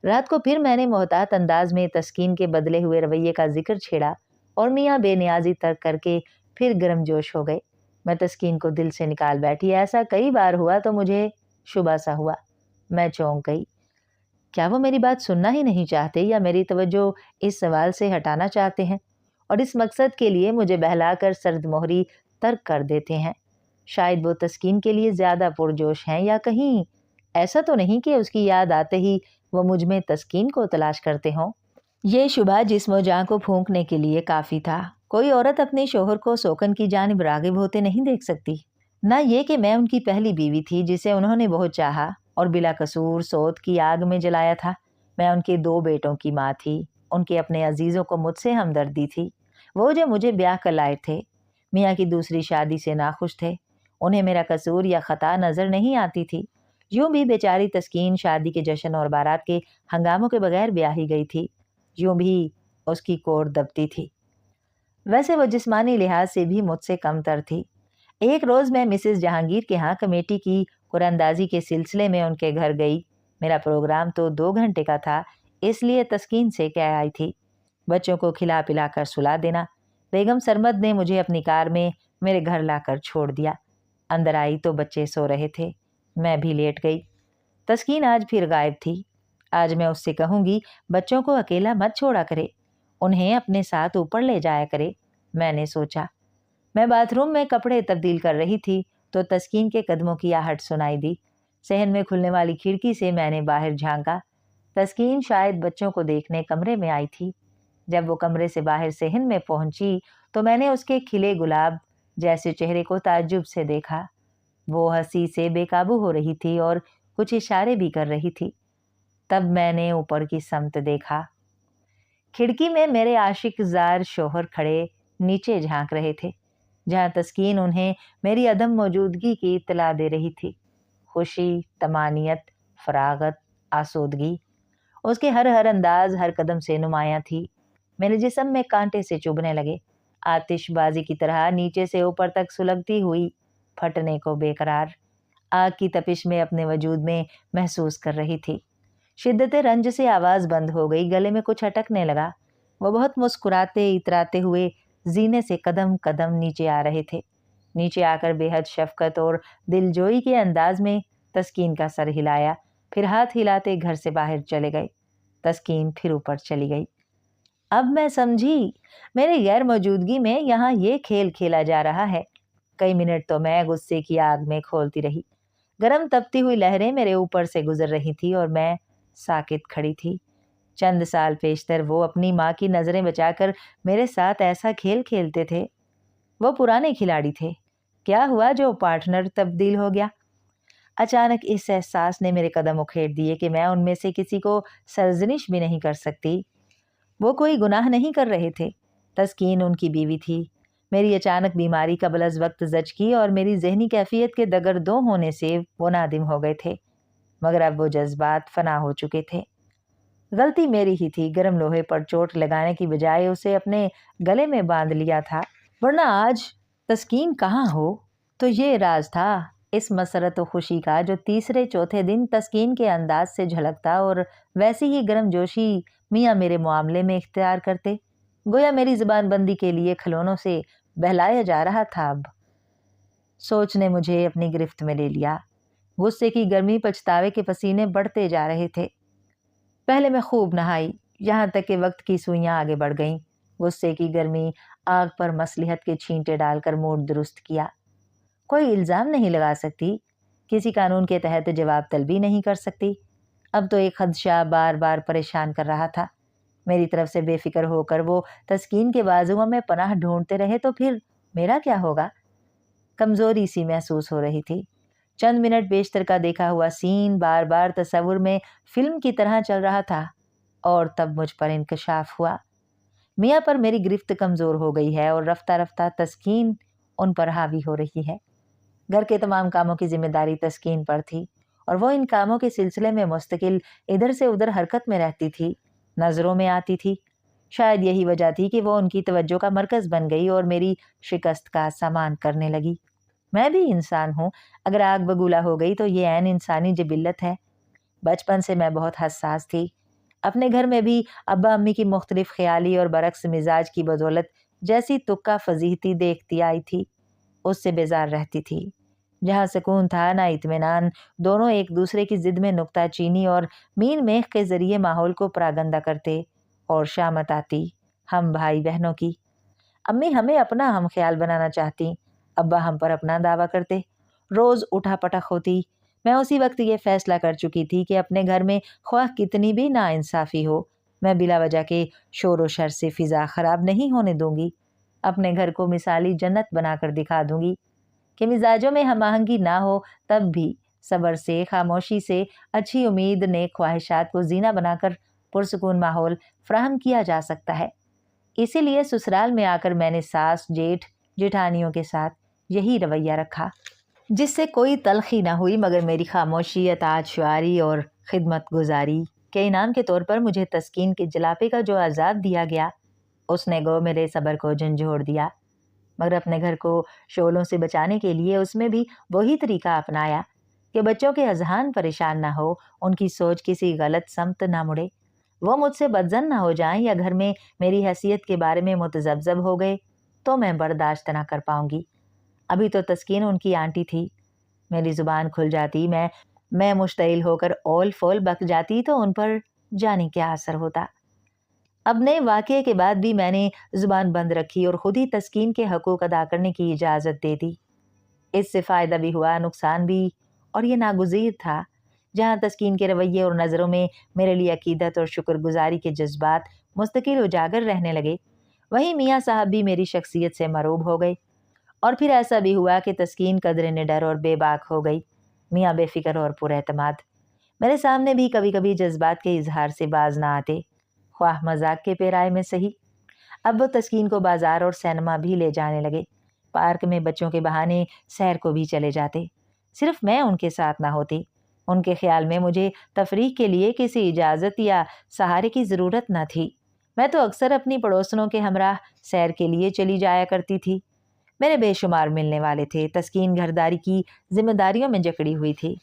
रात को फिर मैंने मोहतात अंदाज में तस्कीन के बदले हुए रवैये का जिक्र छेड़ा और मियाँ बेनियाजी तर्क करके फिर गर्मजोश हो गए। मैं तस्कीन को दिल से निकाल बैठी। ऐसा कई बार हुआ तो मुझे शुबा सा हुआ। मैं चौंक गई। क्या वो मेरी बात सुनना ही नहीं चाहते या मेरी तवज्जो इस सवाल से हटाना चाहते हैं और इस मकसद के लिए मुझे बहलाकर सर्द मोहरी तर्क कर देते हैं? शायद वो तस्कीन के लिए ज्यादा पुरजोश हैं, या कहीं ऐसा तो नहीं कि उसकी याद आते ही वो मुझ में तस्कीन को तलाश करते हों। ये शुबा जिस्म जान को फूंकने के लिए काफी था। कोई औरत अपने शोहर को सोकन की जानिब रागिब होते नहीं देख सकती। ना ये कि मैं उनकी पहली बीवी थी जिसे उन्होंने बहुत चाहा और बिला कसूर सौत की आग में जलाया था। मैं उनके 2 बेटों की माँ थी। उनके अपने अजीजों को मुझसे हमदर्दी थी, वो जो मुझे ब्याह कर लाए थे। मियाँ की दूसरी शादी से नाखुश थे। उन्हें मेरा कसूर या खता नजर नहीं आती थी। यूं भी बेचारी तस्कीन शादी के जश्न और बारात के हंगामों के बगैर ब्याही गई थी। यूं भी उसकी कोर दबती थी। वैसे वो जिस्मानी लिहाज से भी मुझसे कमतर थी। एक रोज मैं मिसेस जहांगीर के यहाँ कमेटी की कुरानंदाजी के सिलसिले में उनके घर गई। मेरा प्रोग्राम तो 2 घंटे का था, इसलिए तस्कीन से कह आई थी, बच्चों को खिला पिला कर सुला देना। बेगम सरमद ने मुझे अपनी कार में मेरे घर लाकर छोड़ दिया। अंदर आई तो बच्चे सो रहे थे। मैं भी लेट गई। तस्कीन आज फिर गायब थी। आज मैं उससे कहूंगी, बच्चों को अकेला मत छोड़ा करे, उन्हें अपने साथ ऊपर ले जाया करे, मैंने सोचा। मैं बाथरूम में कपड़े तब्दील कर रही थी तो तस्कीन के कदमों की आहट सुनाई दी। सहन में खुलने वाली खिड़की से मैंने बाहर झांका। तस्कीन शायद बच्चों को देखने कमरे में आई थी। जब वो कमरे से बाहर सहन में पहुंची तो मैंने उसके खिले गुलाब जैसे चेहरे को ताज्जुब से देखा। वो हंसी से बेकाबू हो रही थी और कुछ इशारे भी कर रही थी। तब मैंने ऊपर की समत देखा। खिड़की में मेरे आशिक जार शोहर खड़े नीचे झांक रहे थे। جہاں تسکین انہیں میری عدم موجودگی کی اطلاع دے رہی تھی۔ خوشی، طمانینت، فراغت، آسودگی اس کے ہر انداز، ہر قدم سے نمایاں تھی۔ میرے جسم میں کانٹے سے چبھنے لگے، آتش بازی کی طرح نیچے سے اوپر تک سلگتی ہوئی، پھٹنے کو بے قرار آگ کی تپش میں اپنے وجود میں محسوس کر رہی تھی۔ شدت رنج سے آواز بند ہو گئی، گلے میں کچھ اٹکنے لگا۔ وہ بہت مسکراتے اتراتے ہوئے زینے سے قدم قدم نیچے آ رہے تھے۔ نیچے آ کر بے حد شفقت اور دلجوئی کے انداز میں تسکین کا سر ہلایا، پھر ہاتھ ہلاتے گھر سے باہر چلے گئے۔ تسکین پھر اوپر چلی گئی۔ اب میں سمجھی، میرے غیر موجودگی میں یہاں یہ کھیل کھیلا جا رہا ہے۔ کئی منٹ تو میں غصے کی آگ میں کھولتی رہی۔ گرم تپتی ہوئی لہریں میرے اوپر سے گزر رہی تھی اور میں ساکت کھڑی تھی۔ چند سال پیشتر وہ اپنی ماں کی نظریں بچا کر میرے ساتھ ایسا کھیل کھیلتے تھے۔ وہ پرانے کھلاڑی تھے۔ کیا ہوا جو پارٹنر تبدیل ہو گیا؟ اچانک اس احساس نے میرے قدم اکھیڑ دیے کہ میں ان میں سے کسی کو سرزنش بھی نہیں کر سکتی۔ وہ کوئی گناہ نہیں کر رہے تھے۔ تسکین ان کی بیوی تھی۔ میری اچانک بیماری قبل از وقت زچگی اور میری ذہنی کیفیت کے دگردوں ہونے سے وہ نادم ہو گئے تھے، مگر اب وہ جذبات فنا ہو چکے تھے۔ غلطی میری ہی تھی، گرم لوہے پر چوٹ لگانے کی بجائے اسے اپنے گلے میں باندھ لیا تھا، ورنہ آج تسکین کہاں ہو؟ تو یہ راز تھا اس مسرت و خوشی کا جو تیسرے چوتھے دن تسکین کے انداز سے جھلکتا، اور ویسی ہی گرم جوشی میاں میرے معاملے میں اختیار کرتے، گویا میری زبان بندی کے لیے کھلونوں سے بہلایا جا رہا تھا۔ اب سوچ نے مجھے اپنی گرفت میں لے لیا۔ غصے کی گرمی، پچھتاوے کے پسینے بڑھتے جا رہے تھے۔ پہلے میں خوب نہائی، یہاں تک کہ وقت کی سوئیاں آگے بڑھ گئیں۔ غصے کی گرمی آگ پر مصلحت کے چھینٹے ڈال کر موڈ درست کیا۔ کوئی الزام نہیں لگا سکتی، کسی قانون کے تحت جواب طلبی نہیں کر سکتی۔ اب تو ایک خدشہ بار بار پریشان کر رہا تھا۔ میری طرف سے بے فکر ہو کر وہ تسکین کے بازوؤں میں پناہ ڈھونڈتے رہے تو پھر میرا کیا ہوگا؟ کمزوری سی محسوس ہو رہی تھی۔ چند منٹ بیشتر کا دیکھا ہوا سین بار بار تصور میں فلم کی طرح چل رہا تھا، اور تب مجھ پر انکشاف ہوا۔ میاں پر میری گرفت کمزور ہو گئی ہے اور رفتہ رفتہ تسکین ان پر حاوی ہو رہی ہے۔ گھر کے تمام کاموں کی ذمہ داری تسکین پر تھی، اور وہ ان کاموں کے سلسلے میں مستقل ادھر سے ادھر حرکت میں رہتی تھی، نظروں میں آتی تھی۔ شاید یہی وجہ تھی کہ وہ ان کی توجہ کا مرکز بن گئی اور میری شکست کا سامان کرنے لگی۔ میں بھی انسان ہوں، اگر آگ بگولا ہو گئی تو یہ عین انسانی جبلت ہے۔ بچپن سے میں بہت حساس تھی۔ اپنے گھر میں بھی ابا امی کی مختلف خیالی اور برعکس مزاج کی بدولت جیسی تکا فضیحتی دیکھتی آئی تھی، اس سے بیزار رہتی تھی۔ جہاں سکون تھا نہ اطمینان، دونوں ایک دوسرے کی ضد میں نکتہ چینی اور مین میخ کے ذریعے ماحول کو پراگندہ کرتے، اور شامت آتی ہم بھائی بہنوں کی۔ امی ہمیں اپنا ہم خیال بنانا چاہتی، ابا ہم پر اپنا دعویٰ کرتے، روز اٹھا پٹک ہوتی۔ میں اسی وقت یہ فیصلہ کر چکی تھی کہ اپنے گھر میں خواہ کتنی بھی ناانصافی ہو، میں بلا وجہ کے شور و شر سے فضا خراب نہیں ہونے دوں گی۔ اپنے گھر کو مثالی جنت بنا کر دکھا دوں گی کہ مزاجوں میں ہم آہنگی نہ ہو تب بھی صبر سے، خاموشی سے، اچھی امید، نیک خواہشات کو زینہ بنا کر پرسکون ماحول فراہم کیا جا سکتا ہے۔ اسی لیے سسرال میں آ کر میں نے ساس، جیٹھ، جیٹھانیوں کے ساتھ یہی رویہ رکھا، جس سے کوئی تلخی نہ ہوئی، مگر میری خاموشی، اطاعت شعاری اور خدمت گزاری کے انعام کے طور پر مجھے تسکین کے جلاپے کا جو عذاب دیا گیا، اس نے گو میرے صبر کو جھنجھوڑ دیا۔ مگر اپنے گھر کو شعلوں سے بچانے کے لیے اس میں بھی وہی طریقہ اپنایا کہ بچوں کے اذہان پریشان نہ ہو، ان کی سوچ کسی غلط سمت نہ مڑے، وہ مجھ سے بدظن نہ ہو جائیں یا گھر میں میری حیثیت کے بارے میں متذبذب ہو گئے تو میں برداشت نہ کر پاؤں گی۔ ابھی تو تسکین ان کی آنٹی تھی، میری زبان کھل جاتی، میں مشتعل ہو کر اول فول بک جاتی تو ان پر جانے کیا اثر ہوتا۔ اب نئے واقعے کے بعد بھی میں نے زبان بند رکھی اور خود ہی تسکین کے حقوق ادا کرنے کی اجازت دے دی۔ اس سے فائدہ بھی ہوا، نقصان بھی، اور یہ ناگزیر تھا۔ جہاں تسکین کے رویے اور نظروں میں میرے لیے عقیدت اور شکر گزاری کے جذبات مستقل اجاگر رہنے لگے، وہیں میاں صاحب بھی میری شخصیت سے مروب ہو گئے۔ اور پھر ایسا بھی ہوا کہ تسکین قدر نڈر اور بے باک ہو گئی، میاں بے فکر اور پر اعتماد۔ میرے سامنے بھی کبھی کبھی جذبات کے اظہار سے باز نہ آتے، خواہ مذاق کے پیرائے میں صحیح۔ اب وہ تسکین کو بازار اور سینما بھی لے جانے لگے۔ پارک میں بچوں کے بہانے سیر کو بھی چلے جاتے، صرف میں ان کے ساتھ نہ ہوتی۔ ان کے خیال میں مجھے تفریح کے لیے کسی اجازت یا سہارے کی ضرورت نہ تھی۔ میں تو اکثر اپنی پڑوسنوں کے ہمراہ سیر کے لیے چلی جایا کرتی تھی۔ میرے بے شمار ملنے والے تھے۔ تسکین گھرداری کی ذمہ داریوں میں جکڑی ہوئی تھی،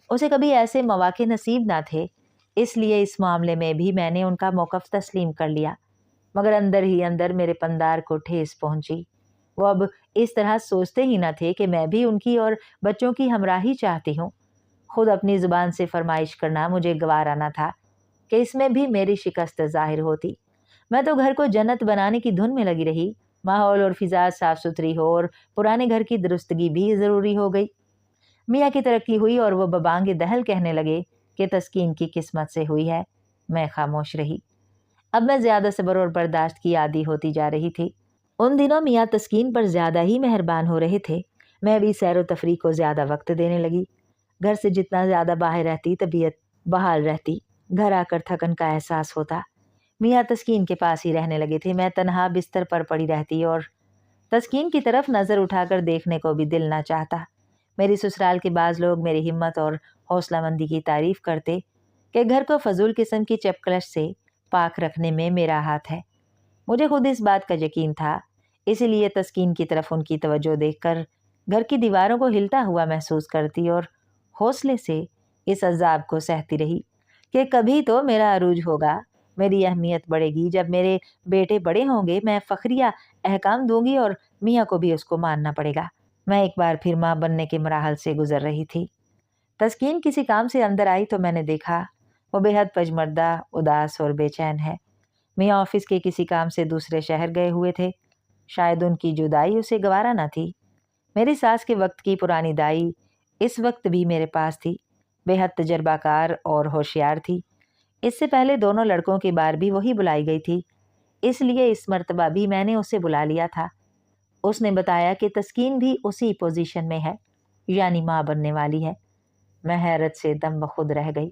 اسے کبھی ایسے مواقع نصیب نہ تھے، اس لیے اس معاملے میں بھی میں نے ان کا موقف تسلیم کر لیا۔ مگر اندر ہی اندر میرے پندار کو ٹھیس پہنچی۔ وہ اب اس طرح سوچتے ہی نہ تھے کہ میں بھی ان کی اور بچوں کی ہمراہی چاہتی ہوں۔ خود اپنی زبان سے فرمائش کرنا مجھے گوارا نہ تھا کہ اس میں بھی میری شکست ظاہر ہوتی۔ میں تو گھر کو جنت بنانے کی دھن میں لگی رہی۔ ماحول اور فضا صاف ستھری ہو اور پرانے گھر کی درستگی بھی ضروری ہو گئی۔ میاں کی ترقی ہوئی اور وہ ببانگ دہل کہنے لگے کہ تسکین کی قسمت سے ہوئی ہے۔ میں خاموش رہی۔ اب میں زیادہ صبر اور برداشت کی عادی ہوتی جا رہی تھی۔ ان دنوں میاں تسکین پر زیادہ ہی مہربان ہو رہے تھے۔ میں بھی سیر و تفریح کو زیادہ وقت دینے لگی۔ گھر سے جتنا زیادہ باہر رہتی طبیعت بحال رہتی، گھر آ کر تھکن کا احساس ہوتا۔ میاں تسکین کے پاس ہی رہنے لگے تھے۔ میں تنہا بستر پر پڑی رہتی اور تسکین کی طرف نظر اٹھا کر دیکھنے کو بھی دل نہ چاہتا۔ میری سسرال کے بعض لوگ میری ہمت اور حوصلہ مندی کی تعریف کرتے کہ گھر کو فضول قسم کی چپکلش سے پاک رکھنے میں میرا ہاتھ ہے۔ مجھے خود اس بات کا یقین تھا، اسی لیے تسکین کی طرف ان کی توجہ دیکھ کر گھر کی دیواروں کو ہلتا ہوا محسوس کرتی اور حوصلے سے اس عذاب کو سہتی رہی کہ کبھی تو میرا عروج ہوگا، میری اہمیت بڑھے گی۔ جب میرے بیٹے بڑے ہوں گے میں فخریہ احکام دوں گی اور میاں کو بھی اس کو ماننا پڑے گا۔ میں ایک بار پھر ماں بننے کے مراحل سے گزر رہی تھی۔ تسکین کسی کام سے اندر آئی تو میں نے دیکھا وہ بے حد پجمردہ، اداس اور بے چین ہے۔ میاں آفس کے کسی کام سے دوسرے شہر گئے ہوئے تھے۔ شاید ان کی جدائی اسے گوارا نہ تھی۔ میری ساس کے وقت کی پرانی دائی اس وقت بھی میرے پاس تھی، بے حد تجربہ کار اور ہوشیار تھی۔ اس سے پہلے دونوں لڑکوں کی بار بھی وہی بلائی گئی تھی، اس لیے اس مرتبہ بھی میں نے اسے بلا لیا تھا۔ اس نے بتایا کہ تسکین بھی اسی پوزیشن میں ہے، یعنی ماں بننے والی ہے۔ میں حیرت سے دم بخود رہ گئی۔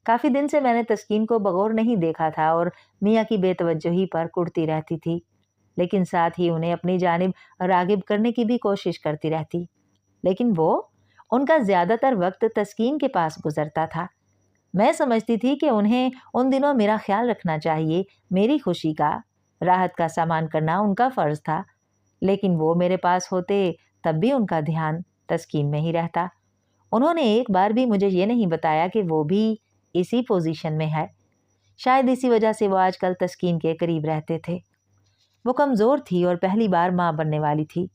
کافی دن سے میں نے تسکین کو بغور نہیں دیکھا تھا اور میاں کی بے توجہی پر کڑتی رہتی تھی، لیکن ساتھ ہی انہیں اپنی جانب راغب کرنے کی بھی کوشش کرتی رہتی۔ لیکن وہ ان کا زیادہ تر وقت تسکین کے پاس گزرتا تھا۔ میں سمجھتی تھی کہ انہیں ان دنوں میرا خیال رکھنا چاہیے، میری خوشی کا، راحت کا سامان کرنا ان کا فرض تھا، لیکن وہ میرے پاس ہوتے تب بھی ان کا دھیان تسکین میں ہی رہتا۔ انہوں نے ایک بار بھی مجھے یہ نہیں بتایا کہ وہ بھی اسی پوزیشن میں ہے۔ شاید اسی وجہ سے وہ آج کل تسکین کے قریب رہتے تھے۔ وہ کمزور تھی اور پہلی بار ماں بننے والی تھی،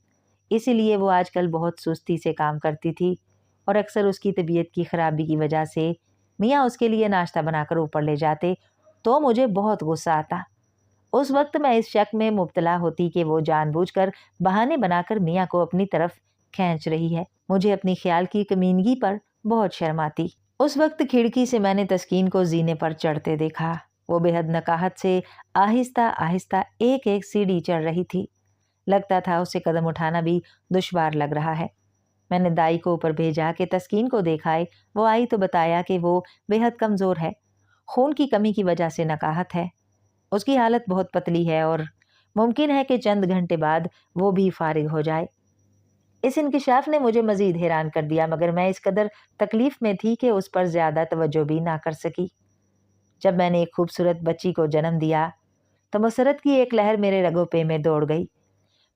اسی لیے وہ آج کل بہت سستی سے کام کرتی تھی اور اکثر اس کی طبیعت کی خرابی کی وجہ سے میاں اس کے لیے ناشتہ بنا کر اوپر لے جاتے تو مجھے بہت غصہ آتا۔ اس وقت میں اس شک میں مبتلا ہوتی کہ وہ جان بوجھ کر بہانے بنا کر میاں کو اپنی طرف کھینچ رہی ہے۔ مجھے اپنی خیال کی کمینگی پر بہت شرم آتی۔ اس وقت کھڑکی سے میں نے تسکین کو زینے پر چڑھتے دیکھا۔ وہ بے حد نکاہت سے آہستہ آہستہ ایک ایک سیڑھی چڑھ رہی تھی۔ لگتا تھا اسے قدم اٹھانا بھی دشوار لگ رہا ہے۔ میں نے دائی کو اوپر بھیجا کہ تسکین کو دیکھائے۔ وہ آئی تو بتایا کہ وہ بے حد کمزور ہے، خون کی کمی کی وجہ سے نکاہت ہے۔ اس کی حالت بہت پتلی ہے اور ممکن ہے کہ چند گھنٹے بعد وہ بھی فارغ ہو جائے۔ اس انکشاف نے مجھے مزید حیران کر دیا، مگر میں اس قدر تکلیف میں تھی کہ اس پر زیادہ توجہ بھی نہ کر سکی۔ جب میں نے ایک خوبصورت بچی کو جنم دیا تو مسرت کی ایک لہر میرے رگوں پہ میں دوڑ گئی۔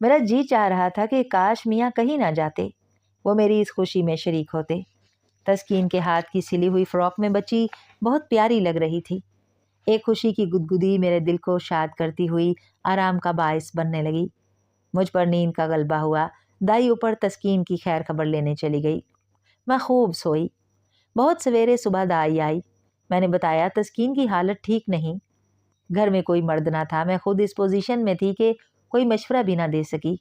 میرا جی چاہ رہا تھا کہ کاش میاں کہیں نہ جاتے، وہ میری اس خوشی میں شریک ہوتے۔ تسکین کے ہاتھ کی سلی ہوئی فراک میں بچی بہت پیاری لگ رہی تھی۔ ایک خوشی کی گدگدی میرے دل کو شاد کرتی ہوئی آرام کا باعث بننے لگی۔ مجھ پر نیند کا غلبہ ہوا۔ دائی اوپر تسکین کی خیر خبر لینے چلی گئی۔ میں خوب سوئی۔ بہت سویرے صبح دائی آئی۔ میں نے بتایا تسکین کی حالت ٹھیک نہیں۔ گھر میں کوئی مرد نہ تھا، میں خود اس پوزیشن میں تھی کہ کوئی مشورہ بھی نہ دے سکی۔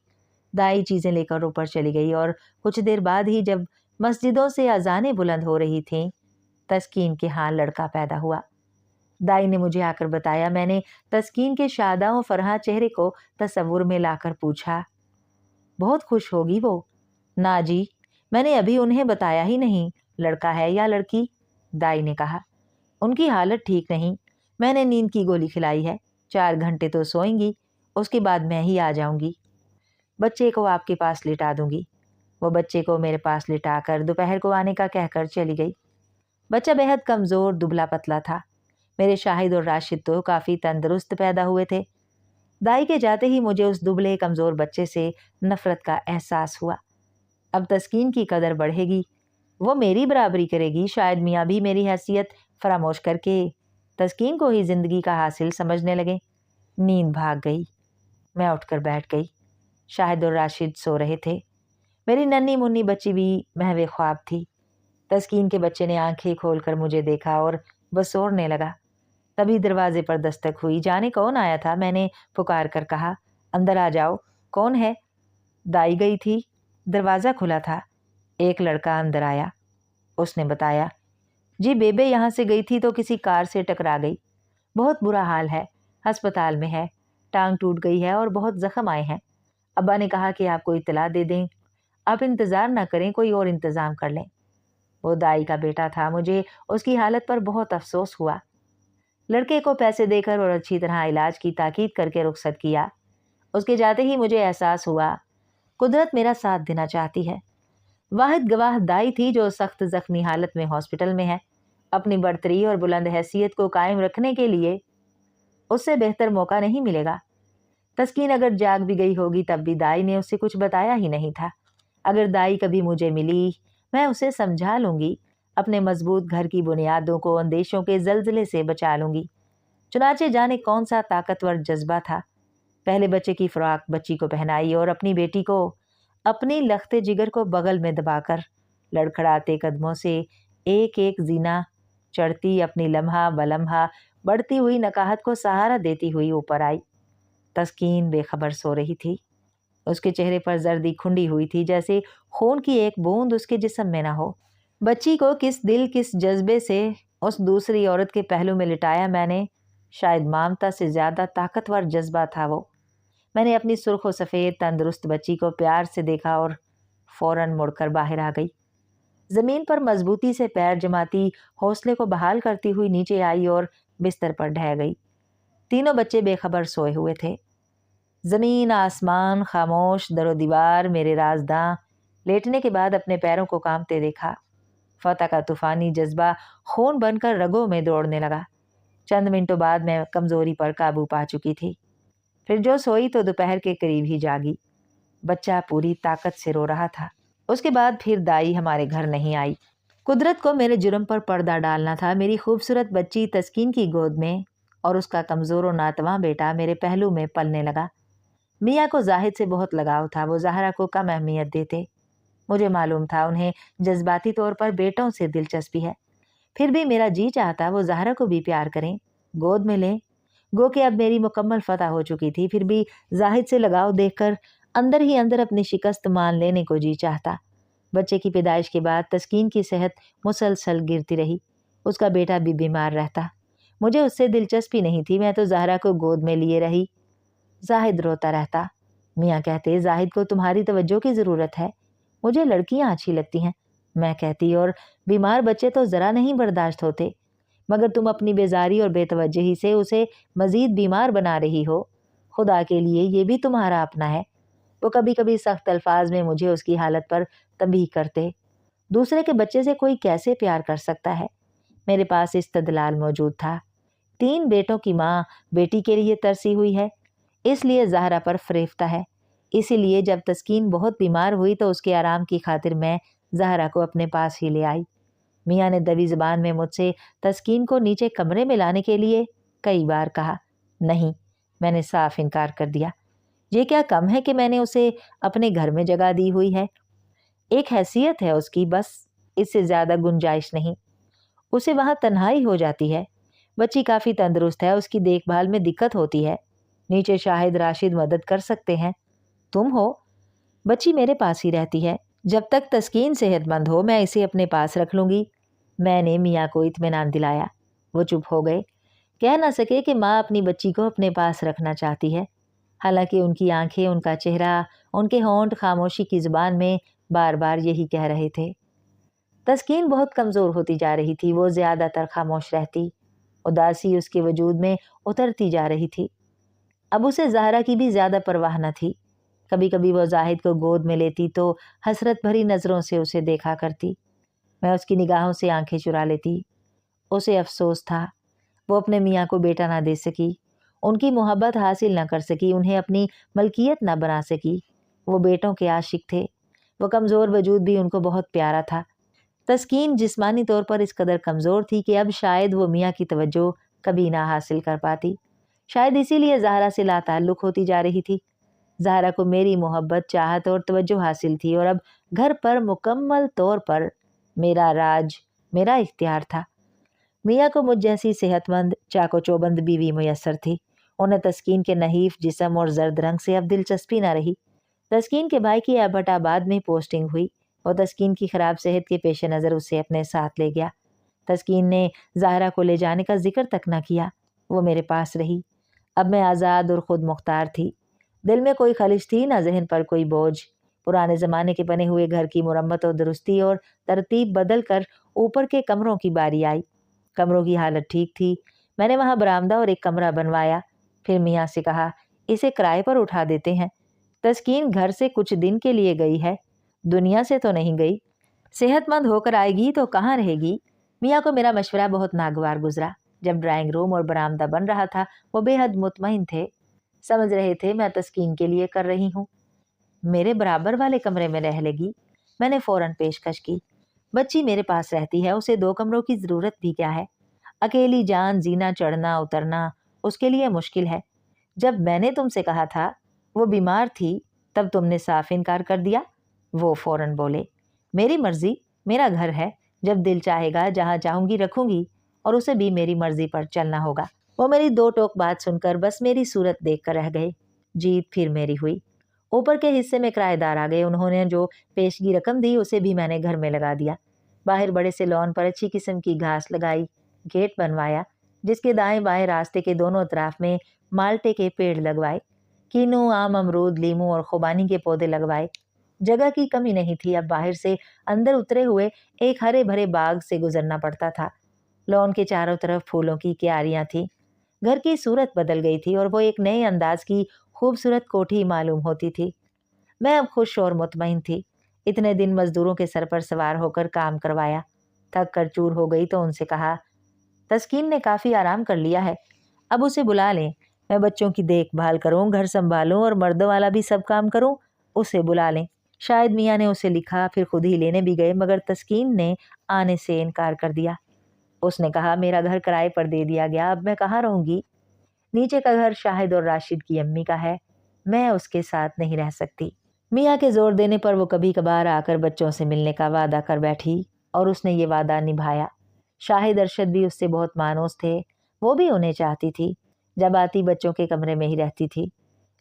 دائی چیزیں لے کر اوپر چلی گئی اور کچھ دیر بعد ہی جب مسجدوں سے اذانیں بلند ہو رہی تھیں، تسکین کے ہاں لڑکا پیدا ہوا۔ دائی نے مجھے آ کر بتایا۔ میں نے تسکین کے شاداں و فرحاں چہرے کو تصور میں لا کر پوچھا، بہت خوش ہوگی وہ؟ نا جی، میں نے ابھی انہیں بتایا ہی نہیں، لڑکا ہے یا لڑکی؟ دائی نے کہا۔ ان کی حالت ٹھیک نہیں، میں نے نیند کی گولی کھلائی ہے، 4 گھنٹے تو سوئیں گی، اس کے بعد میں ہی آ جاؤں گی۔ बच्चे को आपके पास लिटा दूंगी। वो बच्चे को मेरे पास लिटाकर दोपहर को आने का कहकर चली गई। बच्चा बेहद कमज़ोर दुबला पतला था। मेरे शाहिद और राशिद तो काफ़ी तंदुरुस्त पैदा हुए थे। दाई के जाते ही मुझे उस दुबले कमज़ोर बच्चे से नफ़रत का एहसास हुआ। अब तस्कीन की कदर बढ़ेगी, वो मेरी बराबरी करेगी। शायद मियाँ भी मेरी हैसियत फरामोश करके तस्कीन को ही ज़िंदगी का हासिल समझने लगे। नींद भाग गई। मैं उठकर बैठ गई। शाहिद और राशिद सो रहे थे। मेरी नन्ही मुन्नी बच्ची भी महवे ख्वाब थी। तस्कीन के बच्चे ने आंखें खोलकर मुझे देखा और बसोरने लगा। तभी दरवाजे पर दस्तक हुई। जाने कौन आया था, मैंने पुकार कर कहा। अंदर आ जाओ। कौन है? दाई गई थी। दरवाज़ा खुला था। एक लड़का अंदर आया। उसने बताया, जी बेबे यहाँ से गई थी तो किसी कार से टकरा गई। बहुत बुरा हाल है, अस्पताल में है, टांग टूट गई है और बहुत जख्म आए हैं। अब्बा ने कहा कि आपको इत्तला दे दें, आप इंतज़ार ना करें, कोई और इंतज़ाम कर लें। वो दाई का बेटा था। मुझे उसकी हालत पर बहुत अफसोस हुआ। लड़के को पैसे देकर और अच्छी तरह इलाज की ताकीद करके रुखसत किया। उसके जाते ही मुझे एहसास हुआ कुदरत मेरा साथ देना चाहती है। वाहिद गवाह दाई थी जो सख्त जख्मी हालत में हॉस्पिटल में है। अपनी बढ़तरी और बुलंद हैसियत को कायम रखने के लिए उससे बेहतर मौका नहीं मिलेगा। तस्कीन अगर जाग भी गई होगी तब भी दाई ने उसे कुछ बताया ही नहीं था। अगर दाई कभी मुझे मिली, मैं उसे समझा लूंगी, अपने मजबूत घर की बुनियादों को अंदेशों के जल्जले से बचा लूंगी। चुनाचे जाने कौन सा ताकतवर जज्बा था। पहले बच्चे की फ्रॉक बच्ची को पहनाई और अपनी बेटी को अपनी लखते जिगर को बगल में दबाकर लड़खड़ाते कदमों से एक एक जीना चढ़ती अपनी लम्हा बलम्हा बढ़ती हुई नकाहत को सहारा देती हुई ऊपर आई। तस्कीन बेखबर सो रही थी। उसके चेहरे पर जर्दी खुंडी हुई थी, जैसे खून की एक बूंद उसके जिस्म में ना हो। बच्ची को किस दिल किस जज्बे से उस दूसरी औरत के पहलू में लिटाया मैंने, शायद ममता से ज्यादा ताकतवर जज्बा था वो। मैंने अपनी सुर्ख और सफ़ेद तंदुरुस्त बच्ची को प्यार से देखा और फौरन मुड़कर बाहर आ गई। ज़मीन पर मजबूती से पैर जमाती हौसले को बहाल करती हुई नीचे आई और बिस्तर पर ढह गई। तीनों बच्चे बेखबर सोए हुए थे। ज़मीन आसमान खामोश, दरो दीवार मेरे राजदां लेटने के बाद अपने पैरों को कांपते देखा। फतह का तूफानी जज्बा खून बनकर रगों में दौड़ने लगा। चंद मिनटों बाद मैं कमज़ोरी पर काबू पा चुकी थी। फिर जो सोई तो दोपहर के करीब ही जागी। बच्चा पूरी ताकत से रो रहा था। उसके बाद फिर दाई हमारे घर नहीं आई। कुदरत को मेरे जुर्म पर पर्दा डालना था। मेरी खूबसूरत बच्ची तस्कीन की गोद में और उसका कमज़ोर और नातवां बेटा मेरे पहलू में पलने लगा। मियाँ को जाहिद से बहुत लगाव था। वो ज़हरा को कम अहमियत देते। मुझे मालूम था उन्हें जज्बाती तौर पर बेटों से दिलचस्पी है। फिर भी मेरा जी चाहता वो ज़हरा को भी प्यार करें, गोद में लें। गो कि अब मेरी मुकम्मल फतह हो चुकी थी, फिर भी जाहिद से लगाव देखकर अंदर ही अंदर अपनी शिकस्त मान लेने को जी चाहता। बच्चे की पैदाइश के बाद तस्कीन की सेहत मुसलसल गिरती रही। उसका बेटा भी बीमार रहता। मुझे उससे दिलचस्पी नहीं थी। मैं तो ज़हरा को गोद में लिए रही। जाहिद रोता रहता। मियाँ कहते, जाहिद को तुम्हारी तवज्जो की ज़रूरत है, मुझे लड़कियाँ अच्छी लगती हैं। मैं कहती, और बीमार बच्चे तो ज़रा नहीं बर्दाश्त होते, मगर तुम अपनी बेजारी और बेतवज्जही से उसे मज़ीद बीमार बना रही हो। खुदा के लिए ये भी तुम्हारा अपना है। वो कभी कभी सख्त अल्फाज में मुझे उसकी हालत पर तंबीह करते। दूसरे के बच्चे से कोई कैसे प्यार कर सकता है। मेरे पास इस्तदलाल मौजूद था। 3 बेटों की माँ बेटी के लिए तरसी हुई है, इसलिए ज़हरा पर फरेफ्ता है। इसीलिए जब तस्कीन बहुत बीमार हुई तो उसके आराम की खातिर मैं ज़हरा को अपने पास ही ले आई। मियाँ ने दबी ज़बान में मुझसे तस्कीन को नीचे कमरे में लाने के लिए कई बार कहा। नहीं, मैंने साफ इनकार कर दिया। ये क्या कम है कि मैंने उसे अपने घर में जगह दी हुई है। एक हैसियत है उसकी, बस इससे ज़्यादा गुंजाइश नहीं। उसे वहाँ तन्हाई हो जाती है। बच्ची काफ़ी तंदुरुस्त है, उसकी देखभाल में दिक्कत होती है। नीचे शाहिद राशिद मदद कर सकते हैं। तुम हो। बच्ची मेरे पास ही रहती है। जब तक तस्कीन सेहतमंद हो मैं इसे अपने पास रख लूँगी। मैंने मियाँ को इत्मीनान दिलाया। वो चुप हो गए। कह ना सके कि माँ अपनी बच्ची को अपने पास रखना चाहती है। हालांकि उनकी आंखें, उनका चेहरा, उनके होंठ खामोशी की ज़ुबान में बार बार यही कह रहे थे। तस्कीन बहुत कमज़ोर होती जा रही थी। वो ज़्यादातर खामोश रहती। उदासी उसके वजूद में उतरती जा रही थी। अब उसे ज़हरा की भी ज़्यादा परवाह न थी। کبھی کبھی وہ زاہد کو گود میں لیتی تو حسرت بھری نظروں سے اسے دیکھا کرتی۔ میں اس کی نگاہوں سے آنکھیں چرا لیتی۔ اسے افسوس تھا، وہ اپنے میاں کو بیٹا نہ دے سکی، ان کی محبت حاصل نہ کر سکی، انہیں اپنی ملکیت نہ بنا سکی۔ وہ بیٹوں کے عاشق تھے، وہ کمزور وجود بھی ان کو بہت پیارا تھا۔ تسکین جسمانی طور پر اس قدر کمزور تھی کہ اب شاید وہ میاں کی توجہ کبھی نہ حاصل کر پاتی۔ شاید اسی لیے زہرا سے لا تعلق ہوتی جا رہی تھی۔ زہرا کو میری محبت، چاہت اور توجہ حاصل تھی، اور اب گھر پر مکمل طور پر میرا راج، میرا اختیار تھا۔ میاں کو مجھ جیسی صحت مند، چاق و چوبند بیوی میسر تھی۔ انہیں تسکین کے نحیف جسم اور زرد رنگ سے اب دلچسپی نہ رہی۔ تسکین کے بھائی کی ایبٹ آباد میں پوسٹنگ ہوئی اور تسکین کی خراب صحت کے پیش نظر اسے اپنے ساتھ لے گیا۔ تسکین نے زہرا کو لے جانے کا ذکر تک نہ کیا، وہ میرے پاس رہی۔ اب میں آزاد اور خود مختار تھی۔ دل میں کوئی خلش تھی، نہ ذہن پر کوئی بوجھ۔ پرانے زمانے کے بنے ہوئے گھر کی مرمت و درستی اور ترتیب بدل کر اوپر کے کمروں کی باری آئی۔ کمروں کی حالت ٹھیک تھی۔ میں نے وہاں برآمدہ اور ایک کمرہ بنوایا، پھر میاں سے کہا اسے کرائے پر اٹھا دیتے ہیں۔ تسکین گھر سے کچھ دن کے لیے گئی ہے، دنیا سے تو نہیں گئی۔ صحت مند ہو کر آئے گی تو کہاں رہے گی؟ میاں کو میرا مشورہ بہت ناگوار گزرا۔ جب ڈرائنگ روم اور برآمدہ بن رہا تھا وہ بے حد مطمئن تھے، سمجھ رہے تھے میں تسکین کے لیے کر رہی ہوں۔ میرے برابر والے کمرے میں رہ لے گی؟ میں نے فوراً پیشکش کی۔ بچی میرے پاس رہتی ہے، اسے 2 کمروں کی ضرورت بھی کیا ہے؟ اکیلی جان زینا چڑھنا اترنا اس کے لیے مشکل ہے۔ جب میں نے تم سے کہا تھا وہ بیمار تھی تب تم نے صاف انکار کر دیا۔ وہ فوراً بولے میری مرضی، میرا گھر ہے، جب دل چاہے گا جہاں چاہوں گی رکھوں گی، اور اسے بھی میری مرضی پر چلنا ہوگا۔ وہ میری 2 ٹوک بات سن کر بس میری صورت دیکھ کر رہ گئے۔ جیت پھر میری ہوئی۔ اوپر کے حصے میں کرائے دار آ گئے۔ انہوں نے جو پیشگی رقم دی اسے بھی میں نے گھر میں لگا دیا۔ باہر بڑے سے لان پر اچھی قسم کی گھاس لگائی، گیٹ بنوایا جس کے دائیں بائیں راستے کے دونوں اطراف میں مالٹے کے پیڑ لگوائے، کینو، آم، امرود، لیموں اور خوبانی کے پودے لگوائے۔ جگہ کی کمی نہیں تھی، اب باہر سے اندر اترے ہوئے ایک ہرے بھرے باغ سے گزرنا پڑتا تھا۔ لان کے چاروں طرف پھولوں کی کیاریاں تھیں۔ گھر کی صورت بدل گئی تھی اور وہ ایک نئے انداز کی خوبصورت کوٹھی معلوم ہوتی تھی۔ میں اب خوش اور مطمئن تھی۔ اتنے دن مزدوروں کے سر پر سوار ہو کر کام کروایا، تھک کر چور ہو گئی تو ان سے کہا تسکین نے کافی آرام کر لیا ہے، اب اسے بلا لیں، میں بچوں کی دیکھ بھال کروں، گھر سنبھالوں اور مردوں والا بھی سب کام کروں، اسے بلا لیں۔ شاید میاں نے اسے لکھا، پھر خود ہی لینے بھی گئے، مگر تسکین نے آنے سے انکار کر دیا۔ اس نے کہا میرا گھر کرائے پر دے دیا گیا، اب میں کہاں رہوں گی؟ نیچے کا گھر شاہد اور راشد کی امی کا ہے، میں اس کے ساتھ نہیں رہ سکتی۔ میاں کے زور دینے پر وہ کبھی کبھار آ کر بچوں سے ملنے کا وعدہ کر بیٹھی اور اس نے یہ وعدہ نبھایا۔ شاہد ارشد بھی اس سے بہت مانوس تھے، وہ بھی انہیں چاہتی تھی۔ جب آتی بچوں کے کمرے میں ہی رہتی تھی،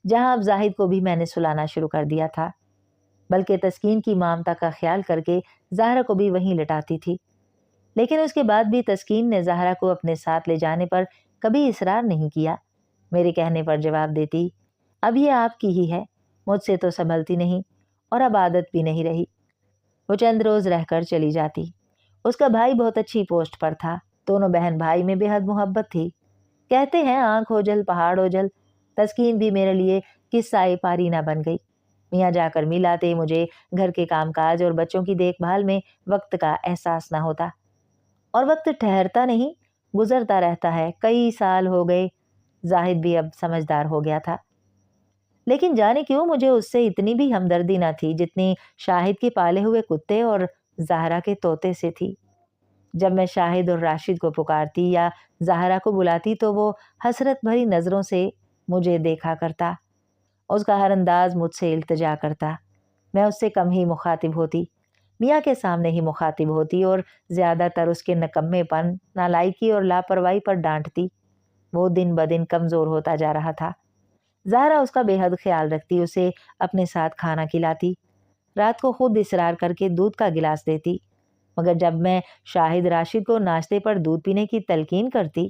جہاں اب زاہد کو بھی میں نے سلانا شروع کر دیا تھا، بلکہ تسکین کی مامتا کا خیال کر کے زہرا کو بھی وہیں لٹاتی تھی۔ لیکن اس کے بعد بھی تسکین نے زہرا کو اپنے ساتھ لے جانے پر کبھی اصرار نہیں کیا۔ میرے کہنے پر جواب دیتی اب یہ آپ کی ہی ہے، مجھ سے تو سنبھلتی نہیں اور اب عادت بھی نہیں رہی۔ وہ چند روز رہ کر چلی جاتی۔ اس کا بھائی بہت اچھی پوسٹ پر تھا، دونوں بہن بھائی میں بے حد محبت تھی۔ کہتے ہیں آنکھ ہو جل پہاڑ ہو جل، تسکین بھی میرے لیے قصہ پاری نہ بن گئی۔ میاں جا کر مل آتے، مجھے گھر کے کام کاج اور بچوں کی دیکھ بھال میں وقت کا احساس نہ ہوتا، اور وقت ٹھہرتا نہیں، گزرتا رہتا ہے۔ کئی سال ہو گئے، زاہد بھی اب سمجھدار ہو گیا تھا، لیکن جانے کیوں مجھے اس سے اتنی بھی ہمدردی نہ تھی جتنی شاہد کے پالے ہوئے کتے اور زہرا کے طوطے سے تھی۔ جب میں شاہد اور راشد کو پکارتی یا زہرا کو بلاتی تو وہ حسرت بھری نظروں سے مجھے دیکھا کرتا۔ اس کا ہر انداز مجھ سے التجا کرتا۔ میں اس سے کم ہی مخاطب ہوتی، میاں کے سامنے ہی مخاطب ہوتی، اور زیادہ تر اس کے نکمے پن، نالائکی اور لاپرواہی پر ڈانٹتی۔ وہ دن بدن کمزور ہوتا جا رہا تھا۔ زہرا اس کا بے حد خیال رکھتی، اسے اپنے ساتھ کھانا کھلاتی، رات کو خود اصرار کر کے دودھ کا گلاس دیتی، مگر جب میں شاہد راشد کو ناشتے پر دودھ پینے کی تلقین کرتی،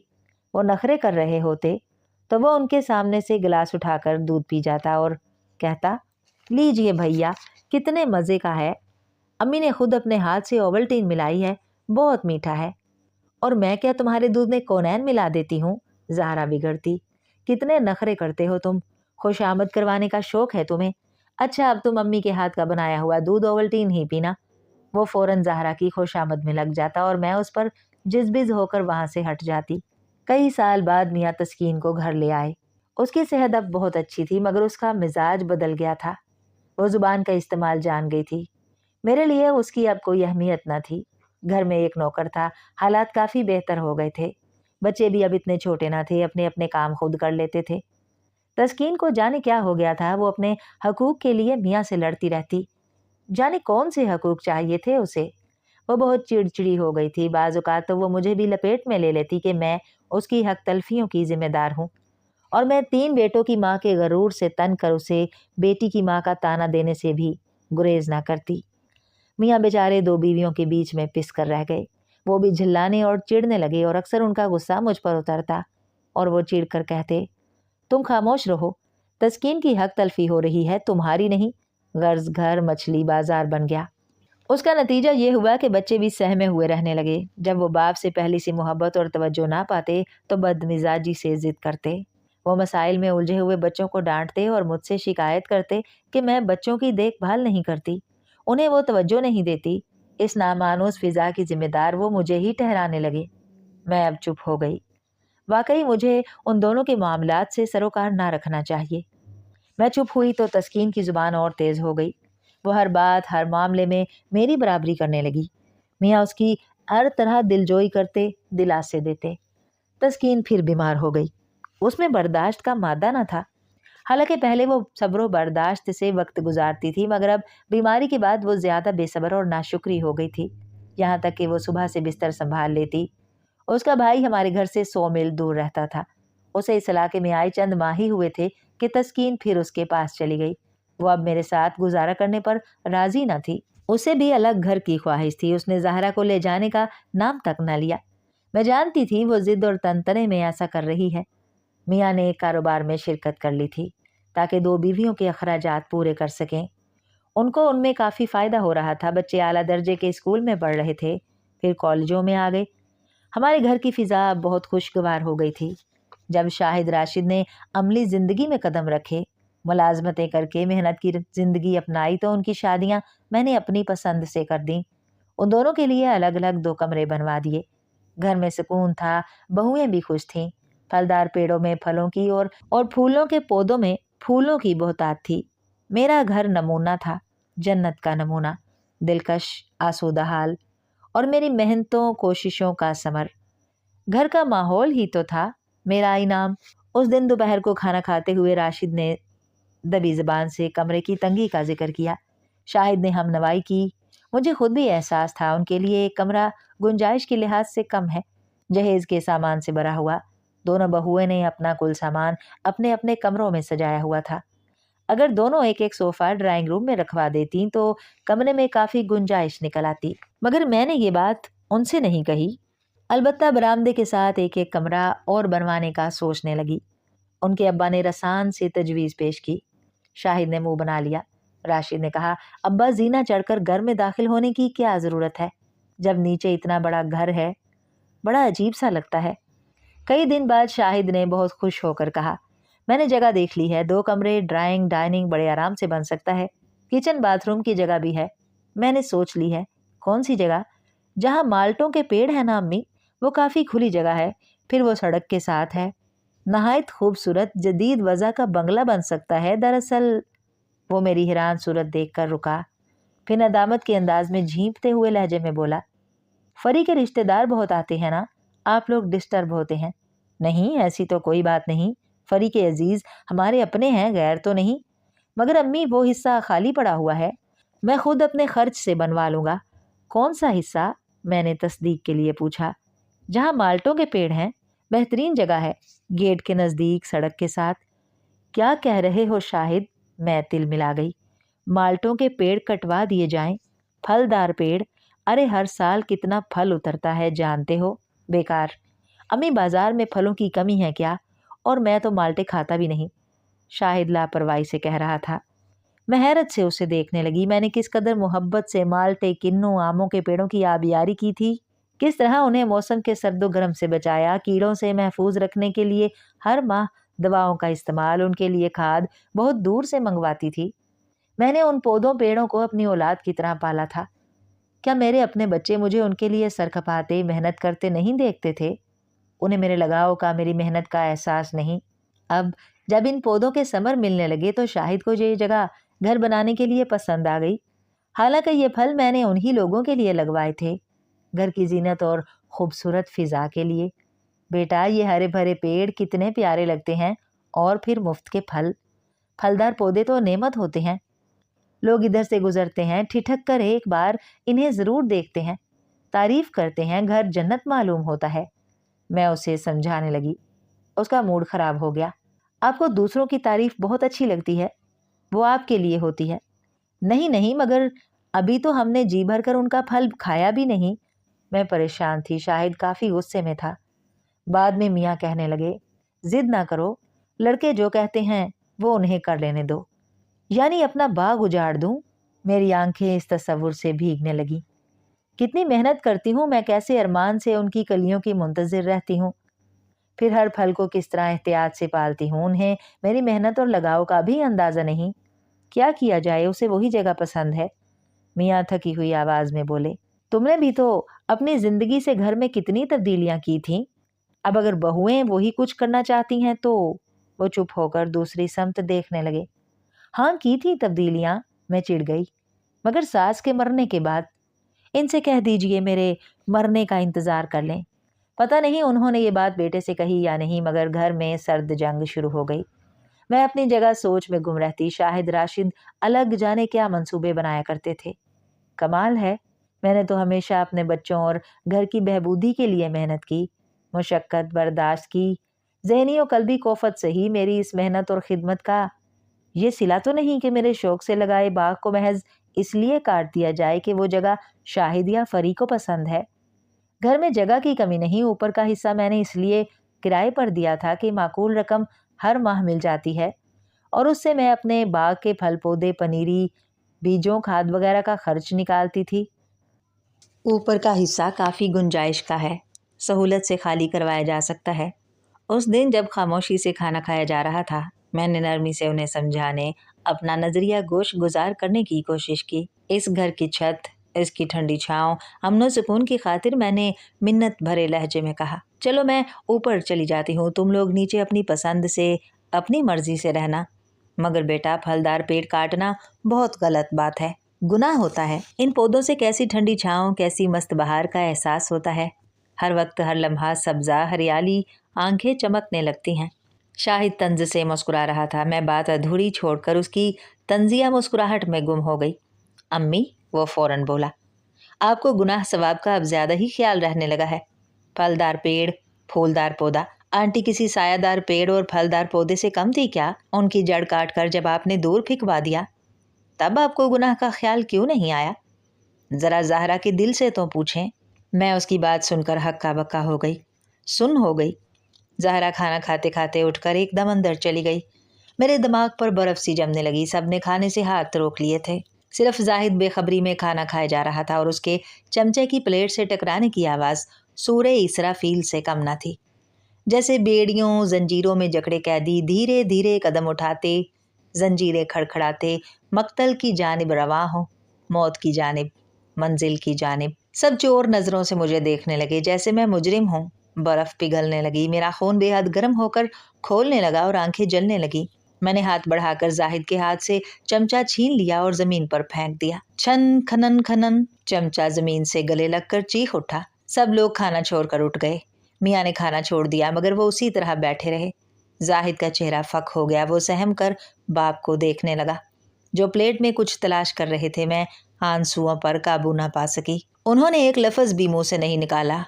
وہ نخرے کر رہے ہوتے تو وہ ان کے سامنے سے گلاس اٹھا کر دودھ پی جاتا اور کہتا لیجئے بھیا، کتنے مزے کا ہے، امی نے خود اپنے ہاتھ سے اوولٹین ملائی ہے، بہت میٹھا ہے۔ اور میں کیا تمہارے دودھ میں کونین ملا دیتی ہوں؟ زہرا بگڑتی، کتنے نخرے کرتے ہو تم، خوش آمد کروانے کا شوق ہے تمہیں، अच्छा, अब तुम अम्मी के हाथ का बनाया हुआ दूध ओवल्टीन ही पीना। वो फौरन ज़हरा की खुशामद में लग जाता और मैं उस पर जिज़बिज़ होकर वहाँ से हट जाती। कई साल बाद मियाँ तस्कीन को घर ले आए। उसकी सेहत अब बहुत अच्छी थी, मगर उसका मिजाज बदल गया था। वो ज़ुबान का इस्तेमाल जान गई थी। मेरे लिए उसकी अब कोई अहमियत न थी। घर में एक नौकर था, हालात काफ़ी बेहतर हो गए थे। बच्चे भी अब इतने छोटे न थे, अपने अपने काम खुद कर लेते थे। तस्कीन को जाने क्या हो गया था, वो अपने हकूक के लिए मियाँ से लड़ती रहती। जाने कौन से हकूक चाहिए थे उसे। वो बहुत चिड़चिड़ी हो गई थी। बाज़ औक़ात तो वो मुझे भी लपेट में ले लेती कि मैं उसकी हक तलफ़ियों की ज़िम्मेदार हूँ, और मैं 3 बेटों की माँ के गरूर से तन कर उसे बेटी की माँ का ताना देने से भी गुरेज़ ना करती। मियाँ बेचारे 2 बीवियों के बीच में पिस कर रह गए। वो भी झिल्लाने और चिढ़ने लगे, और अक्सर उनका गुस्सा मुझ पर उतरता और वो चिढ़ कर कहते, तुम खामोश रहो, तस्कीन की हक तलफ़ी हो रही है, तुम्हारी नहीं। गर्ज़ घर मछली बाज़ार बन गया। उसका नतीजा ये हुआ कि बच्चे भी सहमे हुए रहने लगे। जब वो बाप से पहली सी मोहब्बत और तवज्जो ना पाते तो बदमिजाजी से ज़िद करते। वो मसाइल में उलझे हुए बच्चों को डांटते और मुझसे शिकायत करते कि मैं बच्चों की देखभाल नहीं करती, उन्हें वो तवज्जो नहीं देती। इस नामानूस फिज़ा की जिम्मेदार वो मुझे ही ठहराने लगे। मैं अब चुप हो गई। वाकई मुझे उन दोनों के मामलात से सरोकार ना रखना चाहिए। मैं चुप हुई तो तस्कीन की ज़ुबान और तेज़ हो गई। वो हर बात, हर मामले में मेरी बराबरी करने लगी। मियाँ उसकी हर तरह दिलजोई करते, दिलासे देते। तस्कीन फिर बीमार हो गई। उसमें बर्दाश्त का मादा न था। हालांकि पहले वो सब्र बर्दाश्त से वक्त गुजारती थी, मगर अब बीमारी के बाद वो ज़्यादा बेसब्र और नाशुक्री हो गई थी। यहाँ तक कि वो सुबह से बिस्तर संभाल लेती। उसका भाई हमारे घर से 100 मील दूर रहता था। उसे इस इलाके में आए चंद माह ही हुए थे कि तस्कीन फिर उसके पास चली गई। वो अब मेरे साथ गुजारा करने पर राजी न थी। उसे भी अलग घर की ख्वाहिश थी। उसने ज़हरा को ले जाने का नाम तक न लिया। मैं जानती थी वो जिद और तनतने में ऐसा कर रही है। मियाँ ने एक कारोबार में शिरकत कर ली थी ताकि 2 बीवियों के अखराजात पूरे कर सकें। उनको उनमें काफ़ी फ़ायदा हो रहा था। बच्चे आला दर्जे के स्कूल में पढ़ रहे थे, फिर कॉलेजों में आ गए। हमारे घर की फ़िज़ा बहुत खुशगवार हो गई थी। जब शाहिद राशिद ने अमली ज़िंदगी में कदम रखे, मुलाज़मतें करके मेहनत की ज़िंदगी अपनाई, तो उनकी शादियाँ मैंने अपनी पसंद से कर दी। उन दोनों के लिए अलग-अलग 2 कमरे बनवा दिए। घर में सुकून था, बहुएँ भी खुश थीं। फलदार पेड़ों में फलों की और फूलों के पौधों में फूलों की बहुतायत थी। मेरा घर नमूना था, जन्नत का नमूना, दिलकश, आसूदा हाल और मेरी मेहनतों कोशिशों का समर। घर का माहौल ही तो था मेरा इनाम। उस दिन दोपहर को खाना खाते हुए राशिद ने दबी ज़बान से कमरे की तंगी का जिक्र किया। शाहिद ने हमनवाई की। मुझे खुद भी एहसास था उनके लिए एक कमरा गुंजाइश के लिहाज से कम है। जहेज के सामान से भरा हुआ। दोनों बहुएं ने अपना कुल सामान अपने अपने कमरों में सजाया हुआ था। अगर दोनों एक एक सोफा ड्राइंग रूम में रखवा देती तो कमरे में काफ़ी गुंजाइश निकल आती, मगर मैंने ये बात उनसे नहीं कही। अलबत्ता बरामदे के साथ एक एक कमरा और बनवाने का सोचने लगी। उनके अब्बा ने रसान से तजवीज़ पेश की। शाहिद ने मुंह बना लिया। राशिद ने कहा, अब्बा जीना चढ़कर घर में दाखिल होने की क्या ज़रूरत है, जब नीचे इतना बड़ा घर है। बड़ा अजीब सा लगता है। कई दिन बाद शाहिद ने बहुत खुश होकर कहा, मैंने जगह देख ली है। 2 कमरे, ड्राइंग डाइनिंग बड़े आराम से बन सकता है। किचन बाथरूम की जगह भी है। मैंने सोच ली है। कौन सी जगह? जहाँ माल्टों के पेड़ है ना अम्मी, वो काफ़ी खुली जगह है। फिर वो सड़क के साथ है। नहायत खूबसूरत जदीद वज़ा का बंगला बन सकता है। दरअसल वो मेरी हैरान सूरत देखकर रुका, फिर नदामत के अंदाज में झींपते हुए लहजे में बोला, फरी के रिश्तेदार बहुत आते हैं ना, आप लोग डिस्टर्ब होते हैं। नहीं, ऐसी तो कोई बात नहीं। फरी के अजीज हमारे अपने हैं, गैर तो नहीं। मगर अम्मी वो हिस्सा खाली पड़ा हुआ है, मैं खुद अपने खर्च से बनवा लूँगा। कौन सा हिस्सा? मैंने तस्दीक के लिए पूछा। जहाँ माल्टों के पेड़ हैं, बेहतरीन जगह है, गेट के नज़दीक, सड़क के साथ। क्या कह रहे हो शाहिद? मैं तिल मिला गई। माल्टों के पेड़ कटवा दिए जाएं? फलदार पेड़? अरे हर साल कितना फल उतरता है जानते हो? बेकार। अम्मी बाजार में फलों की कमी है क्या? और मैं तो माल्टे खाता भी नहीं। शाहिद लापरवाही से कह रहा था। मैं हैरत से उसे देखने लगी। मैंने किस कदर मोहब्बत से माल्टे, किन्नू, आमों के पेड़ों की आबियारी की थी, किस तरह उन्हें मौसम के सर्दो गर्म से बचाया, कीड़ों से महफूज रखने के लिए हर माह दवाओं का इस्तेमाल, उनके लिए खाद बहुत दूर से मंगवाती थी। میں نے उन पौधों पेड़ों को अपनी औलाद की तरह पाला था। क्या मेरे अपने बच्चे मुझे उनके लिए सर खपाते मेहनत करते नहीं देखते थे? उन्हें मेरे लगाव का, मेरी मेहनत का एहसास नहीं। अब जब इन पौधों के समर मिलने लगे तो शाहिद को ये जगह घर बनाने के लिए पसंद आ गई। हालांकि ये फल मैंने उन्हीं लोगों के लिए लगवाए थे, घर की जीनत और खूबसूरत फिजा के लिए। बेटा, ये हरे भरे पेड़ कितने प्यारे लगते हैं, और फिर मुफ्त के फल, फलदार पौधे तो नेमत होते हैं। लोग इधर से गुजरते हैं, ठिठक कर एक बार इन्हें जरूर देखते हैं, तारीफ करते हैं, घर जन्नत मालूम होता है। मैं उसे समझाने लगी। उसका मूड खराब हो गया। आपको दूसरों की तारीफ बहुत अच्छी लगती है, वो आपके लिए होती है। नहीं नहीं, मगर अभी तो हमने जी भर कर उनका फल खाया भी नहीं। मैं परेशान थी, शाहिद काफी गुस्से में था। बाद में मियाँ कहने लगे, जिद ना करो, लड़के जो कहते हैं वो उन्हें कर लेने दो। यानी अपना बाग उजाड़ दूं? मेरी आंखें इस तस्वुर से भीगने लगी। कितनी मेहनत करती हूँ मैं, कैसे अरमान से उनकी कलियों की मुंतजिर रहती हूँ, फिर हर फल को किस तरह एहतियात से पालती हूँ। उन्हें मेरी मेहनत और लगाव का भी अंदाजा नहीं। क्या किया जाए, उसे वही जगह पसंद है। मियाँ थकी हुई आवाज में बोले, तुमने भी तो अपनी जिंदगी से घर में कितनी तब्दीलियां की थीं। अब अगर बहुएं वही कुछ करना चाहती हैं तो। वो चुप होकर दूसरी समत देखने लगे। हाँ, की थी तब्दीलियां, मैं चिढ़ गई, मगर सास के मरने के बाद। इनसे कह दीजिए मेरे मरने का इंतजार कर लें। पता नहीं उन्होंने ये बात बेटे से कही या नहीं, मगर घर में सर्द जंग शुरू हो गई। मैं अपनी जगह सोच में गुम रहती। शाहिद, राशिद अलग जाने क्या मंसूबे बनाया करते थे। कमाल है, मैंने तो हमेशा अपने बच्चों और घर की बहबूदी के लिए मेहनत की, मुशक्कत बर्दाश्त की। ज़हनी और कल्बी कोफत से ही मेरी इस मेहनत और खिदमत का ये सिला तो नहीं कि मेरे शौक से लगाए बाग को महज इसलिए काट दिया जाए कि वो जगह शाहिद या फरी को पसंद है। घर में जगह की कमी नहीं, ऊपर का हिस्सा मैंने इसलिए किराए पर दिया था कि माकूल रकम हर माह मिल जाती है, और उससे मैं अपने बाग के फल पौधे, पनीरी, बीजों, खाद वगैरह का खर्च निकालती थी। ऊपर का हिस्सा काफ़ी गुंजाइश का है, सहूलत से खाली करवाया जा सकता है। उस दिन जब खामोशी से खाना खाया जा रहा था, मैंने नरमी से उन्हें समझाने, अपना नजरिया गोश गुजार करने की कोशिश की। इस घर की छत, इसकी ठंडी छांव, अमनो सुकून की खातिर मैंने मिन्नत भरे लहजे में कहा, चलो मैं ऊपर चली जाती हूँ, तुम लोग नीचे अपनी पसंद से, अपनी मर्जी से रहना। मगर बेटा, फलदार पेड़ काटना बहुत गलत बात है, गुनाह होता है। इन पौधों से कैसी ठंडी छांव, कैसी मस्त बहार का एहसास होता है। हर वक्त हर लम्हा सब्जा, हरियाली, आंखें चमकने लगती हैं। शाहिद तंज से मुस्कुरा रहा था। मैं बात अधूरी छोड़कर उसकी तंजिया मुस्कुराहट में गुम हो गई। अम्मी, वो फौरन बोला, आपको गुनाह सवाब का अब ज्यादा ही ख्याल रहने लगा है। फलदार पेड़, फूलदार पौधा, आंटी किसी सायादार पेड़ और फलदार पौधे से कम थी क्या? उनकी जड़ काट कर जब आपने दूर फिकवा दिया, तब आपको गुनाह का ख्याल क्यों नहीं आया? जरा ज़हरा के दिल से तो पूछें। मैं उसकी बात सुनकर हक्का बक्का हो गई, सुन हो गई। ज़हरा खाना खाते खाते उठकर एकदम अंदर चली गई। मेरे दिमाग पर बर्फ सी जमने लगी। सबने खाने से हाथ रोक लिए थे। सिर्फ जाहिद बेखबरी में खाना खाया जा रहा था, और उसके चमचे की प्लेट से टकराने की आवाज़ सूरे इसराफील से कम न थी। जैसे बेड़ियों जंजीरों में जकड़े कैदी धीरे धीरे कदम उठाते, जंजीरें खड़खड़ाते मक्तल की जानिब रवां हो, मौत की जानिब, मंजिल की जानिब। सब चोर नज़रों से मुझे देखने लगे जैसे मैं मुजरिम हूँ। बर्फ़ पिघलने लगी, मेरा खून बेहद गर्म होकर खोलने लगा और आंखें जलने लगी। मैंने हाथ बढ़ाकर जाहिद के हाथ से चमचा छीन लिया और ज़मीन पर फेंक दिया। छन खनन खनन, चमचा ज़मीन से गले लगकर चीख उठा। सब लोग खाना छोड़कर उठ गए। मियाँ ने खाना छोड़ दिया, मगर वो उसी तरह बैठे रहे। जाहिद का चेहरा फक हो गया। वो सहम कर बाप को देखने लगा, जो प्लेट में कुछ तलाश कर रहे थे। मैं आंसुओं पर काबू न पा सकी। उन्होंने एक लफ्ज़ भी मुंह से नहीं निकाला।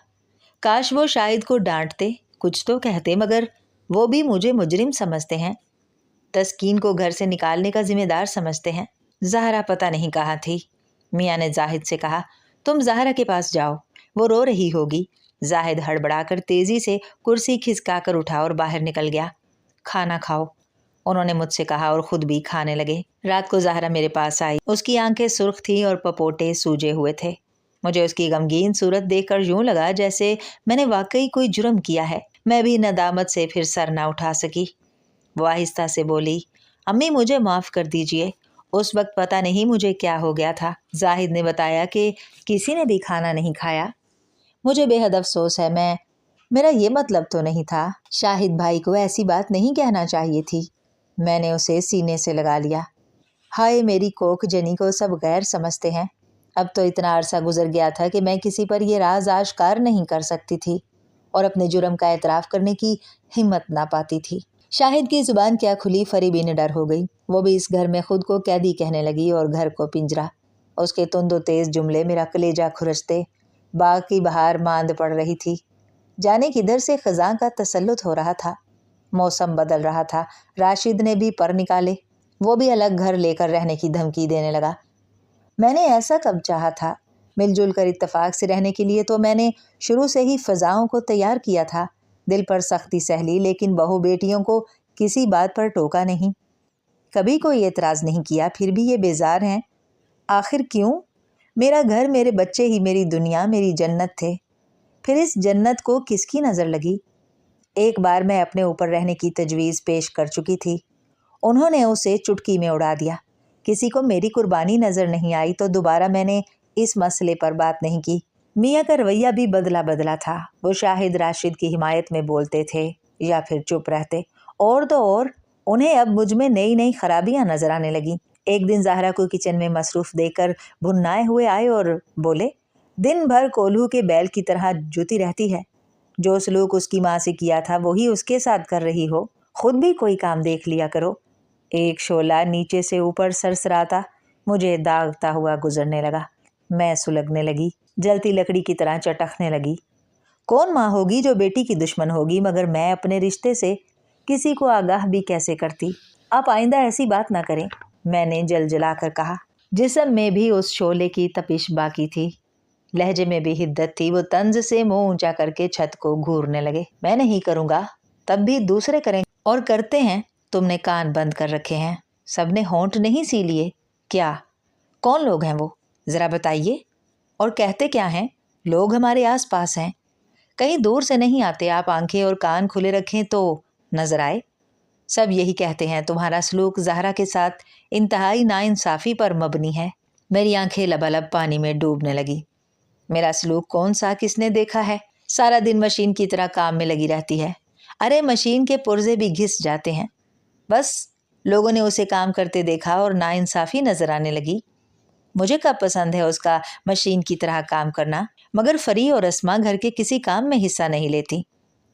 काश वो शाहिद को डांटते, कुछ तो कहते, मगर वो भी मुझे मुजरिम समझते हैं, तस्कीन को घर से निकालने का जिम्मेदार समझते हैं। ज़हरा पता नहीं कहाँ थी। मियाँ ने जाहिद से कहा, तुम ज़हरा के पास जाओ, वो रो रही होगी। जाहिद हड़बड़ाकर तेज़ी से कुर्सी खिसका कर उठा और बाहर निकल गया। खाना खाओ, उन्होंने मुझसे कहा, और ख़ुद भी खाने लगे। रात को ज़हरा मेरे पास आई। उसकी आंखें सुर्ख थीं और पपोटे सूजे हुए थे। मुझे उसकी गमगीन सूरत देखकर यूं लगा जैसे मैंने वाकई कोई जुर्म किया है। मैं भी नदामत से फिर सर ना उठा सकी। वो आहिस्ता से बोली, अम्मी मुझे माफ़ कर दीजिए, उस वक्त पता नहीं मुझे क्या हो गया था। जाहिद ने बताया कि किसी ने भी खाना नहीं खाया। मुझे बेहद अफसोस है, मेरा ये मतलब तो नहीं था। शाहिद भाई को ऐसी बात नहीं कहना चाहिए थी। मैंने उसे सीने से लगा लिया। हाय मेरी कोख जनी को सब गैर समझते हैं। अब तो इतना अरसा गुजर गया था कि मैं किसी पर यह राज आश्कार नहीं कर सकती थी और अपने जुर्म का एतराफ़ करने की हिम्मत ना पाती थी। शाहिद की ज़ुबान क्या खुली, फरीबी ने डर हो गई। वो भी इस घर में खुद को कैदी कहने लगी और घर को पिंजरा। उसके तुंदो तेज़ जुमले मेरा कलेजा खुरचते। बाग की बहार मांद पड़ रही थी। जाने किधर से ख़ज़ां का तसल्लुत हो रहा था। मौसम बदल रहा था। राशिद ने भी पर निकाले। वो भी अलग घर लेकर रहने की धमकी देने लगा। मैंने ऐसा कब चाहा था? मिलजुल कर इत्तेफाक से रहने के लिए तो मैंने शुरू से ही फ़ज़ाओं को तैयार किया था। दिल पर सख्ती सह ली, लेकिन बहू बेटियों को किसी बात पर टोका नहीं। कभी कोई एतराज़ नहीं किया, फिर भी ये बेजार हैं। आखिर क्यों? मेरा घर, मेरे बच्चे ही मेरी दुनिया, मेरी जन्नत थे। फिर इस जन्नत को किसकी नज़र लगी? एक बार मैं अपने ऊपर रहने की तजवीज़ पेश कर चुकी थी। उन्होंने उसे चुटकी में उड़ा दिया। किसी को मेरी कुर्बानी नज़र नहीं आई तो दोबारा मैंने इस मसले पर बात नहीं की। मियाँ का रवैया भी बदला बदला था। वो शाहिद राशिद की हिमायत में बोलते थे या फिर चुप रहते। और तो और उन्हें अब मुझ में नई नई खराबियाँ नज़र आने लगी। एक दिन ज़ाहरा को किचन में मसरूफ़ देखकर भुन्नाए हुए आए और बोले, दिन भर कोल्हू के बैल की तरह जूती रहती है। जो सलूक उसकी माँ से किया था वही उसके साथ कर रही हो। खुद भी कोई काम देख लिया करो। एक शोला नीचे से ऊपर सरसराता मुझे दागता हुआ गुजरने लगा। मैं सुलगने लगी, जलती लकड़ी की तरह चटकने लगी। कौन माँ होगी जो बेटी की दुश्मन होगी, मगर मैं अपने रिश्ते से किसी को आगाह भी कैसे करती। आप आइंदा ऐसी बात ना करें, मैंने जल जला कर कहा। जिस्म में भी उस शोले की तपिश बाकी थी, लहजे में भी हिद्दत थी। वो तंज से मुंह ऊंचा करके छत को घूरने लगे। मैं नहीं करूँगा, तब भी दूसरे करें और करते हैं। तुमने कान बंद कर रखे हैं, सबने होंठ नहीं सी लिए क्या? कौन लोग हैं वो, ज़रा बताइए। और कहते क्या हैं? लोग हमारे आस पास हैं, कहीं दूर से नहीं आते। आप आंखें और कान खुले रखें तो नजर आए। सब यही कहते हैं तुम्हारा सलूक ज़हरा के साथ इंतहाई नाइंसाफ़ी पर मबनी है। मेरी आंखें लबालब पानी में डूबने लगी। मेरा सलूक कौन सा किसने देखा है? सारा दिन मशीन की तरह काम में लगी रहती है। अरे मशीन के पुर्जे भी घिस जाते हैं। बस लोगों ने उसे काम करते देखा और नाइंसाफ़ी नज़र आने लगी। मुझे कब पसंद है उसका मशीन की तरह काम करना, मगर फरी और अस्मा घर के किसी काम में हिस्सा नहीं लेती।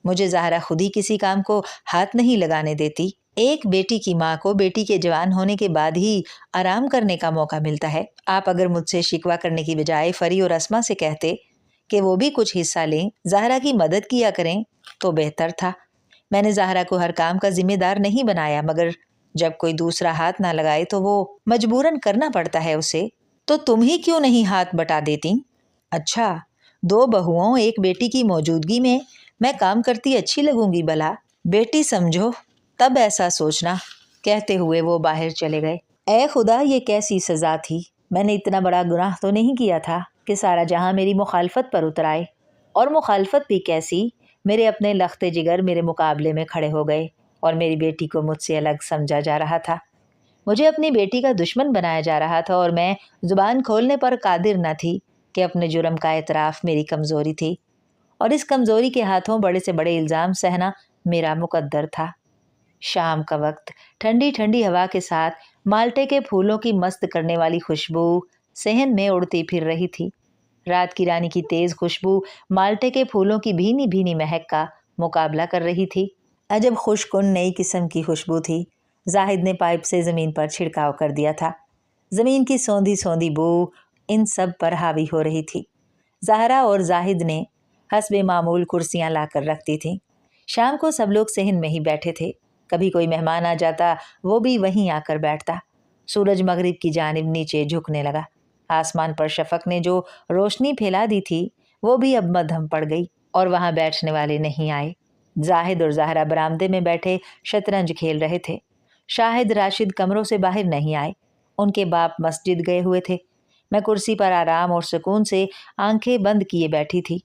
मुझे ज़ाहरा खुद ही किसी काम को हाथ नहीं लगाने देती। एक बेटी की माँ को बेटी के जवान होने के बाद ही आराम करने का मौका मिलता है। आप अगर मुझसे शिकवा करने की बजाय फरी और अस्मा से कहते कि वो भी कुछ हिस्सा लें, ज़ाहरा की मदद किया करें, तो बेहतर था। मैंने ज़ाहरा को हर काम का जिम्मेदार नहीं बनाया, मगर जब कोई दूसरा हाथ ना लगाए तो वो मजबूरन करना पड़ता है उसे। तो तुम ही क्यों नहीं हाथ बटा देती? अच्छा, दो बहुओं एक बेटी की मौजूदगी में मैं काम करती अच्छी लगूंगी भला? बेटी समझो तब ऐसा सोचना। कहते हुए वो बाहर चले गए। ए खुदा, ये कैसी सज़ा थी? मैंने इतना बड़ा गुनाह तो नहीं किया था कि सारा जहां मेरी मुखालफत पर उतर आए। और मुखालफत भी कैसी, मेरे अपने लख्ते जिगर मेरे मुकाबले में खड़े हो गए और मेरी बेटी को मुझसे अलग समझा जा रहा था। मुझे अपनी बेटी का दुश्मन बनाया जा रहा था और मैं ज़ुबान खोलने पर कादिर न थी कि अपने जुर्म का एतराफ़ मेरी कमज़ोरी थी और इस कमज़ोरी के हाथों बड़े से बड़े इल्ज़ाम सहना मेरा मुकद्दर था। शाम का वक्त, ठंडी ठंडी हवा के साथ माल्टे के फूलों की मस्त करने वाली खुशबू सहन में उड़ती फिर रही थी। रात की रानी की तेज़ खुशबू माल्टे के फूलों की भीनी भीनी महक का मुकाबला कर रही थी। अजब खुशकुन नई किस्म की खुशबू थी। जाहिद ने पाइप से ज़मीन पर छिड़काव कर दिया था। ज़मीन की सौंधी सौंधी बू इन सब पर हावी हो रही थी। ज़ाहरा और जाहिद ने हस्बे मामूल कुर्सियां लाकर रखती थीं। शाम को सब लोग सहन में ही बैठे थे। कभी कोई मेहमान आ जाता, वो भी वहीं आकर बैठता। सूरज मगरिब की जानिब नीचे झुकने लगा। आसमान पर शफक ने जो रोशनी फैला दी थी वो भी अब मद्धम पड़ गई और वहाँ बैठने वाले नहीं आए। जाहिद और ज़ाहरा बरामदे में बैठे शतरंज खेल रहे थे। शाहिद राशिद कमरों से बाहर नहीं आए। उनके बाप मस्जिद गए हुए थे। मैं कुर्सी पर आराम और सुकून से आंखें बंद किए बैठी थी।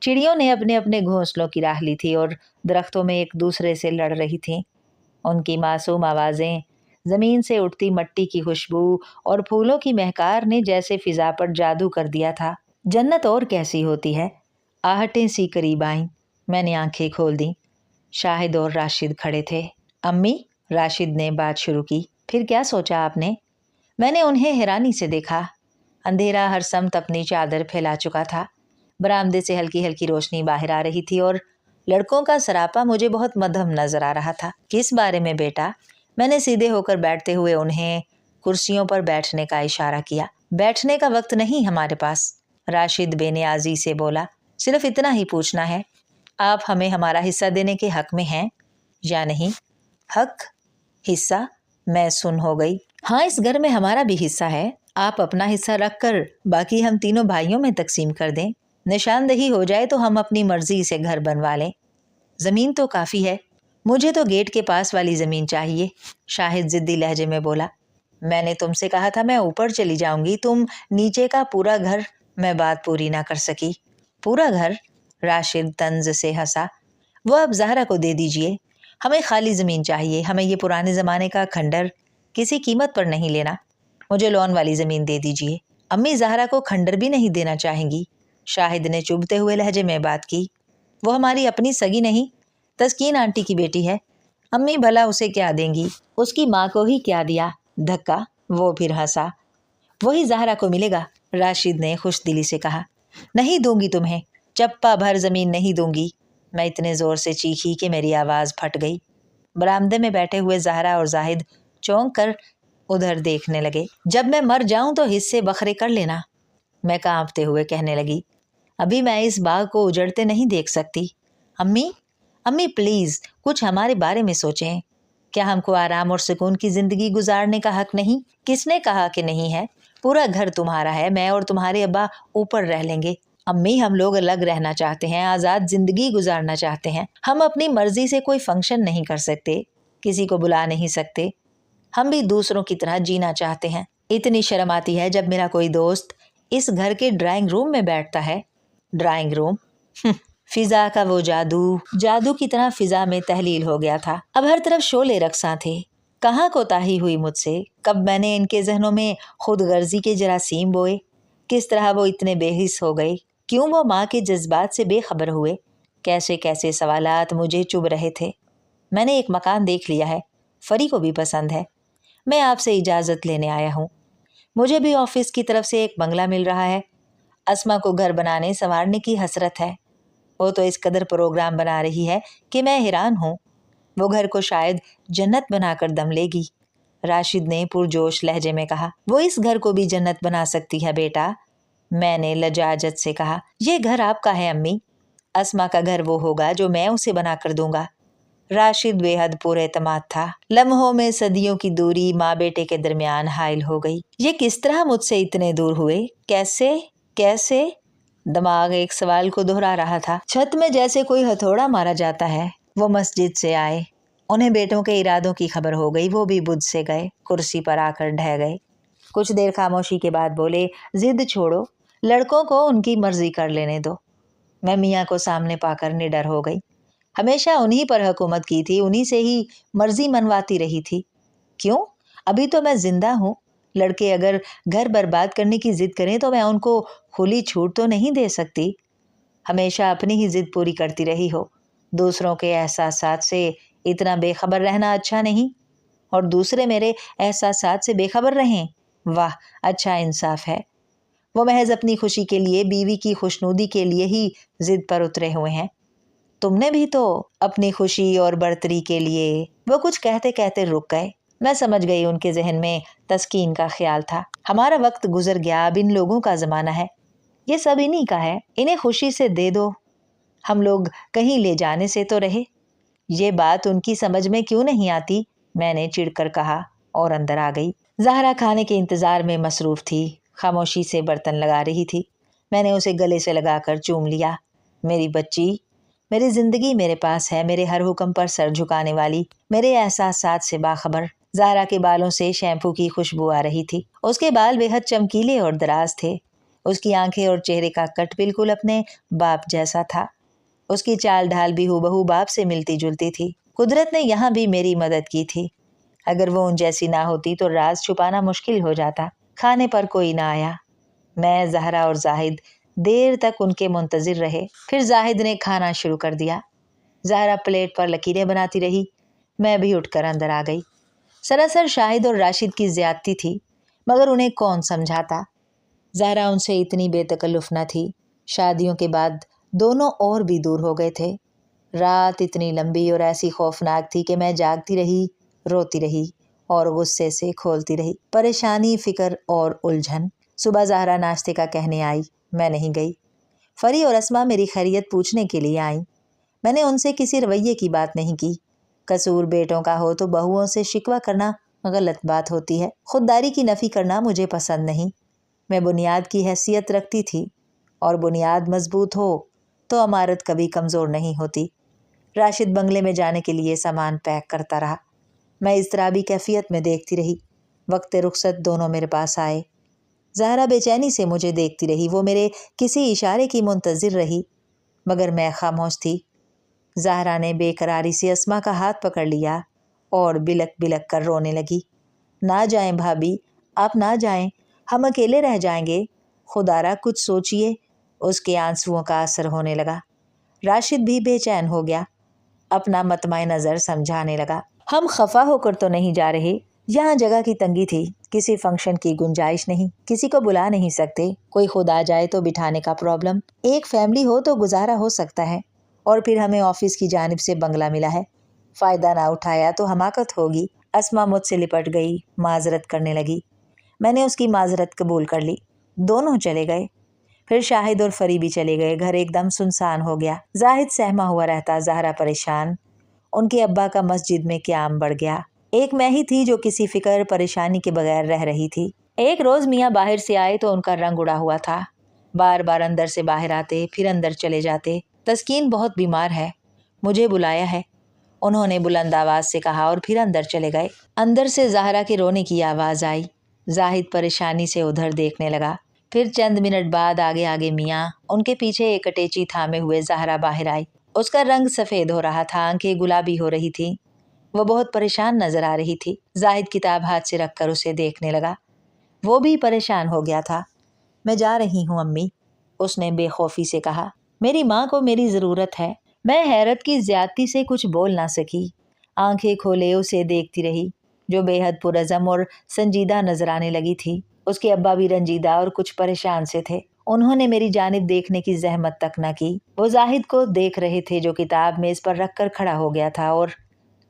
चिड़ियों ने अपने अपने घोंसलों की राह ली थी और दरख्तों में एक दूसरे से लड़ रही थीं। उनकी मासूम आवाज़ें जमीन से उठती मट्टी की खुशबू और फूलों की महकार ने जैसे फिजा पर जादू कर दिया था। जन्नत और कैसी होती है। आहटें सी करीब आईं। मैंने आंखें खोल दी। शाहिद और राशिद खड़े थे। अम्मी, राशिद ने बात शुरू की, फिर क्या सोचा आपने? मैंने उन्हें हैरानी से देखा। अंधेरा हर समत अपनी चादर फैला चुका था। बरामदे से हल्की हल्की रोशनी बाहर आ रही थी और लड़कों का सरापा मुझे बहुत मध्यम नजर आ रहा था। किस बारे में बेटा? मैंने सीधे होकर बैठते हुए उन्हें कुर्सियों पर बैठने का इशारा किया। बैठने का वक्त नहीं हमारे पास, राशिद बेनियाजी से बोला। सिर्फ इतना ही पूछना है, आप हमें हमारा हिस्सा देने के हक में हैं या नहीं? हक? हिस्सा? मैं सुन हो गई। हाँ, इस घर में हमारा भी हिस्सा है। आप अपना हिस्सा रख कर बाकी हम तीनों भाइयों में तकसीम कर दें। निशानदही हो जाए तो हम अपनी मर्जी से घर बनवा लें। जमीन तो काफी है। मुझे तो गेट के पास वाली जमीन चाहिए, शाहिद जिद्दी लहजे में बोला। मैंने तुमसे कहा था मैं ऊपर चली जाऊंगी, तुम नीचे का पूरा घर। मैं बात पूरी ना कर सकी। पूरा घर? राशिद तंज से हंसा। वो अब ज़हरा को दे दीजिए। हमें खाली ज़मीन चाहिए। हमें ये पुराने ज़माने का खंडर किसी कीमत पर नहीं लेना। मुझे लॉन वाली ज़मीन दे दीजिए। अम्मी ज़हरा को खंडर भी नहीं देना चाहेंगी, शाहिद ने चुभते हुए लहजे में बात की। वो हमारी अपनी सगी नहीं, तस्कीन आंटी की बेटी है। अम्मी भला उसे क्या देंगी? उसकी माँ को ही क्या दिया धक्का। वो फिर हंसा। वही ज़हरा को मिलेगा, राशिद ने खुश दिली से कहा। नहीं दूंगी तुम्हें, चप्पा भर ज़मीन नहीं दूंगी। मैं इतने ज़ोर से चीखी कि मेरी आवाज़ फट गई। बरामदे में बैठे हुए ज़हरा और जाहिद चौंक कर उधर देखने लगे। जब मैं मर जाऊं तो हिस्से बखरे कर लेना, मैं कांपते हुए कहने लगी। अभी मैं इस बाग को उजड़ते नहीं देख सकती। अम्मी, अम्मी प्लीज़ कुछ हमारे बारे में सोचें। क्या हमको आराम और सुकून की ज़िंदगी गुजारने का हक नहीं? किसने कहा कि नहीं है? पूरा घर तुम्हारा है। मैं और तुम्हारे अब्बा ऊपर रह लेंगे। अम्मी, हम लोग अलग रहना चाहते हैं, आज़ाद ज़िंदगी गुजारना चाहते हैं। हम अपनी मर्जी से कोई फंक्शन नहीं कर सकते, किसी को बुला नहीं सकते। हम भी दूसरों की तरह जीना चाहते हैं। इतनी शर्म आती है जब मेरा कोई दोस्त इस घर के ड्राइंग रूम में बैठता है। Drawing room? फिजा का वो जादू की तरह फिजा में तहलील हो गया था। अब हर तरफ शोले रक्सां थे। कहाँ कोताही हुई मुझसे? कब मैंने इनके जहनों में खुद गर्जी के जरासीम बोए? किस तरह वो इतने बेहिस हो गए? क्यों वो माँ के जज्बात से बेखबर हुए? कैसे कैसे सवालात मुझे चुभ रहे थे। मैंने एक मकान देख लिया है, फरी को भी पसंद है। मैं आपसे इजाज़त लेने आया हूँ। मुझे भी ऑफिस की तरफ से एक बंगला मिल रहा है। अस्मा को घर बनाने संवारने की हसरत है। वो तो इस कदर प्रोग्राम बना रही है कि मैं हैरान हूँ। वो घर को शायद जन्नत बनाकर दम लेगी, राशिद ने पुरजोश लहजे में कहा। वो इस घर को भी जन्नत बना सकती है बेटा, मैंने लजाजत से कहा। ये घर आपका है अम्मी। अस्मा का घर वो होगा जो मैं उसे बना कर दूंगा। राशिद बेहद पुरएतमाद था। लम्हों में सदियों की दूरी माँ बेटे के दरमियान हाइल हो गई। ये किस तरह मुझसे इतने दूर हुए? कैसे कैसे? दिमाग एक सवाल को दोहरा रहा था। छत में जैसे कोई हथौड़ा मारा जाता है। वो मस्जिद से आए, उन्हें बेटों के इरादों की खबर हो गई। वो भी बुझ से गए, कुर्सी पर आकर ढह गए। कुछ देर खामोशी के बाद बोले, जिद छोड़ो, लड़कों को उनकी मर्जी कर लेने दो। मैं मियाँ को सामने पाकर निडर हो गई। हमेशा उन्हीं पर हुकूमत की थी, उन्हीं से ही मर्जी मनवाती रही थी। क्यों? अभी तो मैं जिंदा हूँ। लड़के अगर घर बर्बाद करने की जिद करें तो मैं उनको खुली छूट तो नहीं दे सकती। हमेशा अपनी ही जिद पूरी करती रही हो। दूसरों के एहसासात से इतना बेखबर रहना अच्छा नहीं, और दूसरे मेरे एहसासात से बेखबर रहें। वाह, अच्छा इंसाफ है। वो महज अपनी खुशी के लिए, बीवी की खुशनुदी के लिए ही जिद पर उतरे हुए हैं। तुमने भी तो अपनी खुशी और बर्तरी के लिए। वो कुछ कहते कहते रुक गए। मैं समझ गई उनके जहन में तस्कीन का ख्याल था। हमारा वक्त गुजर गया, अब इन लोगों का जमाना है। ये सब इन्हीं का है, इन्हें खुशी से दे दो। हम लोग कहीं ले जाने से तो रहे। ये बात उनकी समझ में क्यों नहीं आती? मैंने चिढ़कर कहा और अंदर आ गई। ज़हरा खाने के इंतजार में मसरूफ थी, खामोशी से बर्तन लगा रही थी। मैंने उसे गले से लगाकर चूम लिया। मेरी बच्ची, मेरी जिंदगी मेरे पास है, मेरे हर हुक्म पर सर झुकाने वाली, मेरे एहसासात से बाखबर। ज़हरा के बालों से शैम्पू की खुशबू आ रही थी। उसके बाल बेहद चमकीले और दराज थे। उसकी आंखें और चेहरे का कट बिल्कुल अपने बाप जैसा था। उसकी चाल ढाल भी हूबहू बाप से मिलती जुलती थी। कुदरत ने यहाँ भी मेरी मदद की थी। अगर वो उन जैसी ना होती तो राज छुपाना मुश्किल हो जाता। खाने पर कोई ना आया। मैं, ज़हरा और जाहिद देर तक उनके मुंतज़िर रहे। फिर जाहिद ने खाना शुरू कर दिया। ज़हरा प्लेट पर लकीरें बनाती रही। मैं भी उठकर अंदर आ गई। सरासर शाहिद और राशिद की ज़्यादती थी, मगर उन्हें कौन समझाता। ज़हरा उनसे इतनी बेतकल्लुफ़ न थी। शादियों के बाद दोनों और भी दूर हो गए थे। रात इतनी लंबी और ऐसी खौफनाक थी कि मैं जागती रही, रोती रही और गुस्से से खोलती रही। परेशानी, फ़िक्र और उलझन। सुबह ज़हरा नाश्ते का कहने आई, मैं नहीं गई। फरी और अस्मा मेरी खैरियत पूछने के लिए आईं। मैंने उनसे किसी रवैये की बात नहीं की। कसूर बेटों का हो तो बहुओं से शिकवा करना गलत बात होती है। खुददारी की नफ़ी करना मुझे पसंद नहीं। मैं बुनियाद की हैसियत रखती थी, और बुनियाद मजबूत हो तो इमारत कभी कमज़ोर नहीं होती। राशिद बंगले में जाने के लिए सामान पैक करता रहा। मैं इज़्तिराबी कैफियत में देखती रही। वक्त रुखसत दोनों मेरे पास आए। ज़हरा बेचैनी से मुझे देखती रही। वो मेरे किसी इशारे की मुंतज़िर रही, मगर मैं खामोश थी। ज़हरा ने बेकरारी से अस्मा का हाथ पकड़ लिया और बिलक बिलक कर रोने लगी। ना जाएं भाभी, आप ना जाएं, हम अकेले रह जाएंगे। खुदारा कुछ सोचिए। उसके आंसुओं का असर होने लगा। राशिद भी बेचैन हो गया। अपना मतमाए नज़र समझाने लगा। हम खफा होकर तो नहीं जा रहे। यहाँ जगह की तंगी थी, किसी फंक्शन की गुंजाइश नहीं, किसी को बुला नहीं सकते। कोई खुद आ जाए तो बिठाने का प्रॉब्लम। एक फैमिली हो तो गुजारा हो सकता है। और फिर हमें ऑफिस की जानिब से बंगला मिला है। फ़ायदा ना उठाया तो हमाकत होगी। अस्मा मुझसे लिपट गई, माजरत करने लगी। मैंने उसकी माजरत कबूल कर ली। दोनों चले गए। फिर शाहिद और फरी भी चले गए। घर एकदम सुनसान हो गया। जाहिद सहमा हुआ रहता, ज़हरा परेशान। उनके अब्बा का मस्जिद में क़याम बढ़ गया। एक मैं ही थी जो किसी फिक्र परेशानी के बगैर रह रही थी। एक रोज़ मियाँ बाहर से आए तो उनका रंग उड़ा हुआ था। बार बार अंदर से बाहर आते, फिर अंदर चले जाते। तस्कीन बहुत बीमार है, मुझे बुलाया है, उन्होंने बुलंद आवाज़ से कहा और फिर अंदर चले गए। अंदर से ज़हरा के रोने की आवाज़ आई। जाहिद परेशानी से उधर देखने लगा। फिर चंद मिनट बाद आगे आगे मियाँ, उनके पीछे एक अटैची थामे हुए ज़हरा बाहर आई। उसका रंग सफ़ेद हो रहा था, आंखें गुलाबी हो रही थी। वो बहुत परेशान नजर आ रही थी। जाहिद किताब हाथ से रखकर उसे देखने लगा। वो भी परेशान हो गया था। मैं जा रही हूँ अम्मी, उसने बेखौफी से कहा। मेरी माँ को मेरी ज़रूरत है। मैं हैरत की ज़्यादती से कुछ बोल ना सकी। आंखें खोले उसे देखती रही, जो बेहद पुरज़म और संजीदा नजर आने लगी थी। उसके अब्बा भी रंजीदा और कुछ परेशान से थे। उन्होंने मेरी जानिब देखने की जहमत तक न की। वो जाहिद को देख रहे थे, जो किताब मेज़ पर रख कर खड़ा हो गया था और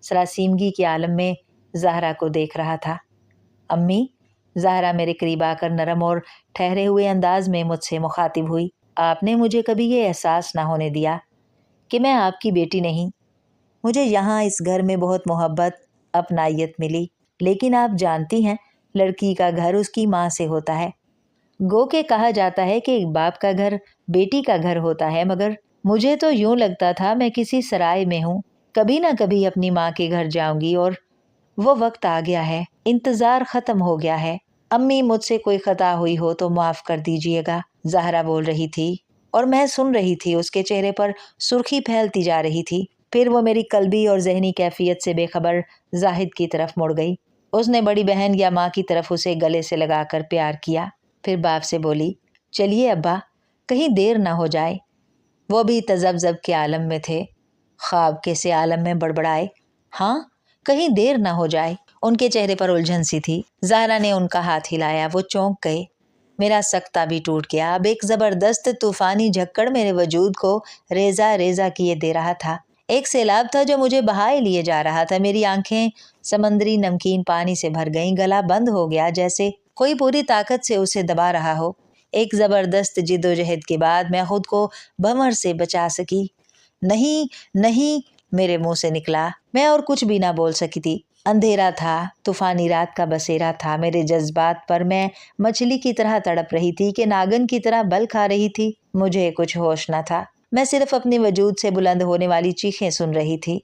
सरासीमगी के आलम में ज़हरा को देख रहा था। अम्मी, ज़हरा मेरे करीब आकर नरम और ठहरे हुए अंदाज में मुझसे मुखातिब हुई। आपने मुझे कभी ये एहसास ना होने दिया कि मैं आपकी बेटी नहीं। मुझे यहाँ इस घर में बहुत मोहब्बत, अपनाइयत मिली। लेकिन आप जानती हैं, लड़की का घर उसकी माँ से होता है। गो के कहा जाता है कि एक बाप का घर बेटी का घर होता है, मगर मुझे तो यूं लगता था मैं किसी सराय में हूँ। कभी ना कभी अपनी माँ के घर जाऊंगी और वो वक्त आ गया है। इंतज़ार ख़त्म हो गया है। अम्मी, मुझसे कोई ख़ता हुई हो तो माफ़ कर दीजिएगा। ज़हरा बोल रही थी और मैं सुन रही थी। उसके चेहरे पर सुर्खी फैलती जा रही थी। फिर वो मेरी कल्बी और जहनी कैफियत से बेखबर जाहिद की तरफ मुड़ गई। उसने बड़ी बहन या माँ की तरफ उसे गले से लगाकर प्यार किया। फिर बाप से बोली, चलिए अब्बा, कहीं देर ना हो जाए। वो भी तजब्जब के आलम में थे। ख्वाब के से आलम में बड़बड़ाए, हाँ, कहीं देर ना हो जाए। उनके चेहरे पर उलझन सी थी। ज़हरा ने उनका हाथ हिलाया। वो चौंक गए। मेरा सख्ता भी टूट गया। अब एक ज़बरदस्त तूफ़ानी झक्कड़ मेरे वजूद को रेजा रेजा किए दे रहा था। एक सैलाब था जो मुझे बहाए लिए जा रहा था। मेरी आंखें समंदरी नमकीन पानी से भर गईं। गला बंद हो गया, जैसे कोई पूरी ताकत से उसे दबा रहा हो। एक ज़बरदस्त जिद्दोजहद के बाद मैं खुद को भंवर से बचा सकी। नहीं नहीं, मेरे मुंह से निकला। मैं और कुछ भी ना बोल सकी थी। अंधेरा था, तूफानी रात का बसेरा था। मेरे जज्बात पर मैं मछली की तरह तड़प रही थी कि नागन की तरह बल खा रही थी। मुझे कुछ होश न था। मैं सिर्फ अपने वजूद से बुलंद होने वाली चीखें सुन रही थी।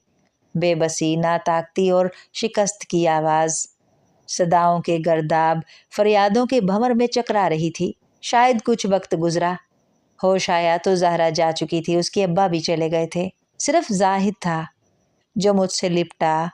बेबसी, नाताकती और शिकस्त की आवाज़ सदाओं के गर्दाब, फरियादों के भंवर में चकरा रही थी। शायद कुछ वक्त गुजरा। होश आया तो ज़हरा जा चुकी थी। उसके अब्बा भी चले गए थे। सिर्फ जाहिद था, जो मुझसे लिपटा,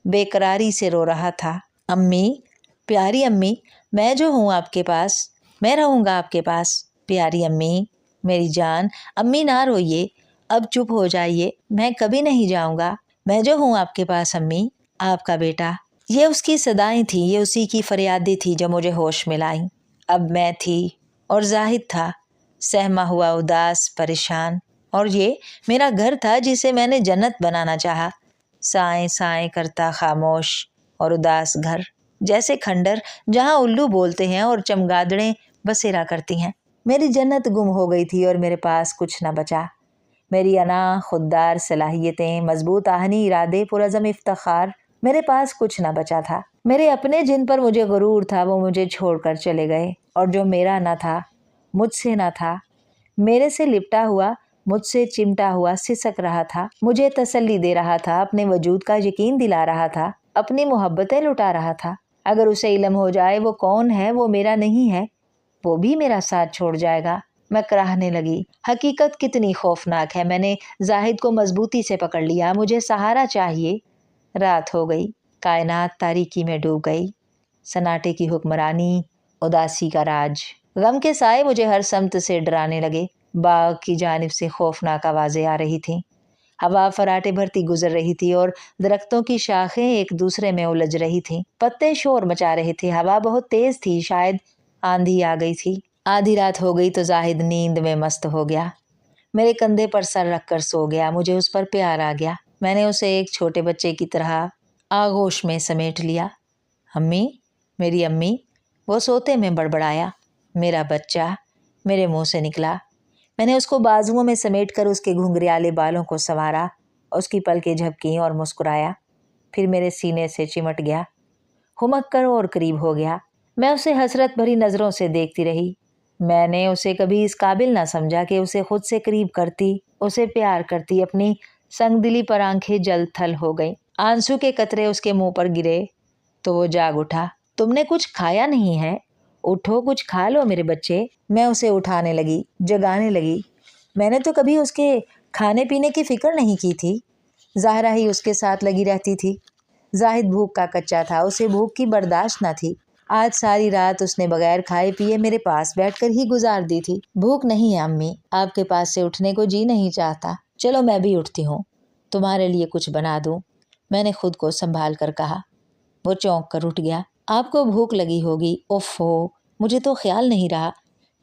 बेकरारी से रो रहा था। अम्मी, प्यारी अम्मी, मैं जो हूँ आपके पास, मैं रहूँगा आपके पास, प्यारी अम्मी, मेरी जान। अम्मी ना रोइए, अब चुप हो जाइए, मैं कभी नहीं जाऊँगा, मैं जो हूँ आपके पास अम्मी, आपका बेटा। ये उसकी सदाएं थी, ये उसी की फरियादें थी जो मुझे होश में लाईं। अब मैं थी और जाहिद था, सहमा हुआ, उदास, परेशान। और ये मेरा घर था जिसे मैंने जन्नत बनाना चाहा। साएं साएं करता खामोश और उदास घर, जैसे खंडर जहाँ उल्लू बोलते हैं और चमगादड़ें बसेरा करती हैं। मेरी जन्नत गुम हो गई थी और मेरे पास कुछ न बचा। मेरी अना, खुददार सलाहियतें, मजबूत आहनी इरादे, पुरज़म इफ्तिखार, मेरे पास कुछ न बचा था। मेरे अपने जिन पर मुझे गुरूर था वो मुझे छोड़कर चले गए, और जो मेरा न था, मुझसे न था, मेरे से लिपटा हुआ, मुझसे चिमटा हुआ सिसक रहा था, मुझे तसल्ली दे रहा था, अपने वजूद का यकीन दिला रहा था, अपनी मोहब्बतें लुटा रहा था। अगर उसे इल्म हो जाए वो कौन है, वो मेरा नहीं है, वो भी मेरा साथ छोड़ जाएगा। मैं कराहने लगी। हकीकत कितनी खौफनाक है। मैंने जाहिद को मजबूती से पकड़ लिया। मुझे सहारा चाहिए। रात हो गई, कायनात तारीकी में डूब गई। सन्नाटे की हुक्मरानी, उदासी का राज, गम के साए मुझे हर समत से डराने लगे। बाग की जानिब से खौफनाक आवाज़ें आ रही थीं। हवा फराटे भरती गुजर रही थी और दरख्तों की शाखें एक दूसरे में उलझ रही थीं। पत्ते शोर मचा रहे थे। हवा बहुत तेज थी, शायद आंधी आ गई थी। आधी रात हो गई तो जाहिद नींद में मस्त हो गया। मेरे कंधे पर सर रखकर सो गया। मुझे उस पर प्यार आ गया। मैंने उसे एक छोटे बच्चे की तरह आगोश में समेट लिया। अम्मी, मेरी अम्मी, वो सोते में बड़बड़ाया। मेरा बच्चा मेरे मुंह से निकला। मैंने उसको बाजुओं में समेट कर उसके घुंघरियाले बालों को संवारा, उसकी पलकें झपकीं और मुस्कुराया। फिर मेरे सीने से चिमट गया, हुमक कर और करीब हो गया। मैं उसे हसरत भरी नज़रों से देखती रही। मैंने उसे कभी इस काबिल ना समझा कि उसे खुद से करीब करती, उसे प्यार करती। अपनी संगदिली पर आंखें जल थल हो गईं। आंसू के कतरे उसके मुंह पर गिरे तो वो जाग उठा। तुमने कुछ खाया नहीं है? उठो, कुछ खा लो मेरे बच्चे। मैं उसे उठाने लगी, जगाने लगी। मैंने तो कभी उसके खाने पीने की फिक्र नहीं की थी। ज़ाहरा ही उसके साथ लगी रहती थी। जाहिद भूख का कच्चा था, उसे भूख की बर्दाश्त न थी। आज सारी रात उसने बगैर खाए पिए मेरे पास बैठकर ही गुजार दी थी। भूख नहीं है अम्मी, आपके पास से उठने को जी नहीं चाहता। चलो मैं भी उठती हूँ, तुम्हारे लिए कुछ बना दूँ, मैंने खुद को संभाल कर कहा। वो चौंक कर उठ गया। आपको भूख लगी होगी। ओफो, मुझे तो ख्याल नहीं रहा।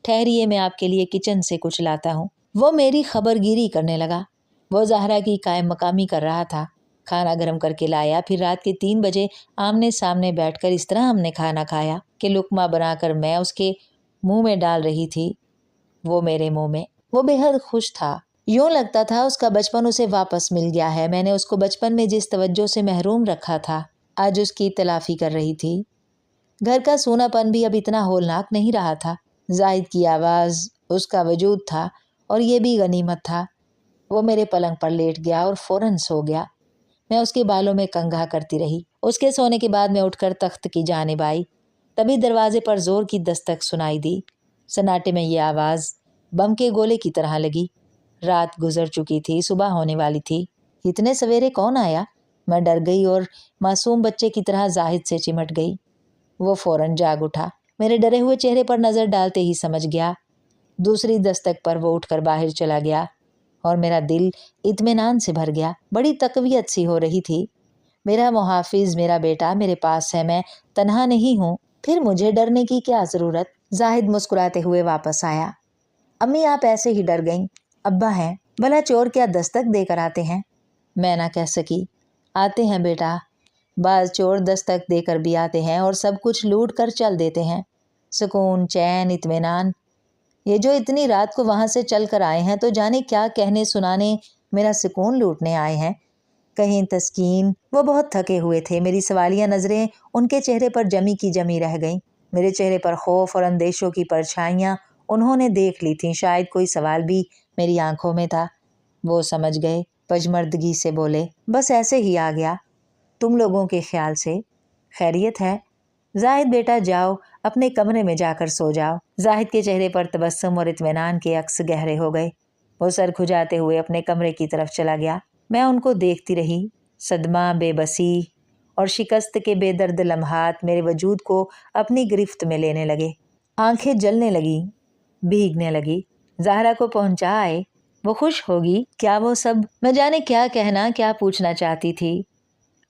ठहरिए, मैं आपके लिए किचन से कुछ लाता हूँ। वो मेरी खबरगिरी करने लगा। वो ज़ाहरा की कायम मकामी कर रहा था। खाना गर्म करके लाया। फिर रात के 3 बजे आमने सामने बैठकर इस तरह हमने खाना खाया कि लुकमा बनाकर मैं उसके मुंह में डाल रही थी, वो मेरे मुंह में। वो बेहद खुश था। यूं लगता था उसका बचपन उसे वापस मिल गया है। मैंने उसको बचपन में जिस तवज्जो से महरूम रखा था, आज उसकी तलाफी कर रही थी। घर का सूनापन भी अब इतना होलनाक नहीं रहा था। जाहिद की आवाज़, उसका वजूद था, और ये भी गनीमत था। वो मेरे पलंग पर लेट गया और फौरन सो गया। मैं उसके बालों में कंघा करती रही। उसके सोने के बाद मैं उठकर तख्त की जानिब आई। तभी दरवाजे पर जोर की दस्तक सुनाई दी। सन्नाटे में ये आवाज़ बम के गोले की तरह लगी। रात गुजर चुकी थी, सुबह होने वाली थी। इतने सवेरे कौन आया? मैं डर गई और मासूम बच्चे की तरह जाहिद से चिमट गई। वो फौरन जाग उठा। मेरे डरे हुए चेहरे पर नज़र डालते ही समझ गया। दूसरी दस्तक पर वो उठकर बाहर चला गया और मेरा दिल इत्मीनान से भर गया। बड़ी तकवीयत सी हो रही थी। मेरा मुहाफिज, मेरा बेटा मेरे पास है, मैं तन्हा नहीं हूँ, फिर मुझे डरने की क्या ज़रूरत? जाहिद मुस्कुराते हुए वापस आया। अम्मी, आप ऐसे ही डर गईं? अब्बा हैं, भला चोर क्या दस्तक देकर आते हैं? मैं ना कह सकी। आते हैं बेटा, बाज चोर दस्तक देकर भी आते हैं और सब कुछ लूट कर चल देते हैं। सुकून, चैन, इत्मीनान। ये जो इतनी रात को वहां से चल कर आए हैं तो जाने क्या कहने सुनाने, मेरा सुकून लूटने आए हैं। कहीं तस्कीन। वो बहुत थके हुए थे। मेरी सवालिया नज़रें उनके चेहरे पर जमी की जमी रह गईं। मेरे चेहरे पर खौफ और अंदेशों की परछाइयाँ उन्होंने देख ली थीं। शायद कोई सवाल भी मेरी आंखों में था। वो समझ गए। पजमर्दगी से बोले, बस ऐसे ही आ गया, तुम लोगों के ख्याल से। खैरियत है? जाहिद बेटा, जाओ अपने कमरे में जाकर सो जाओ। जाहिद के चेहरे पर तबस्सुम और इत्मीनान के अक्स गहरे हो गए। वो सर खुजाते हुए अपने कमरे की तरफ चला गया। मैं उनको देखती रही। सदमा, बेबसी اور شکست کے بے درد لمحات میرے وجود کو اپنی گرفت میں لینے لگے۔ آنکھیں جلنے لگی، بھیگنے لگی۔ زہرا کو پہنچا آئے، وہ خوش ہوگی کیا وہ سب؟ میں جانے کیا کہنا، کیا پوچھنا چاہتی تھی۔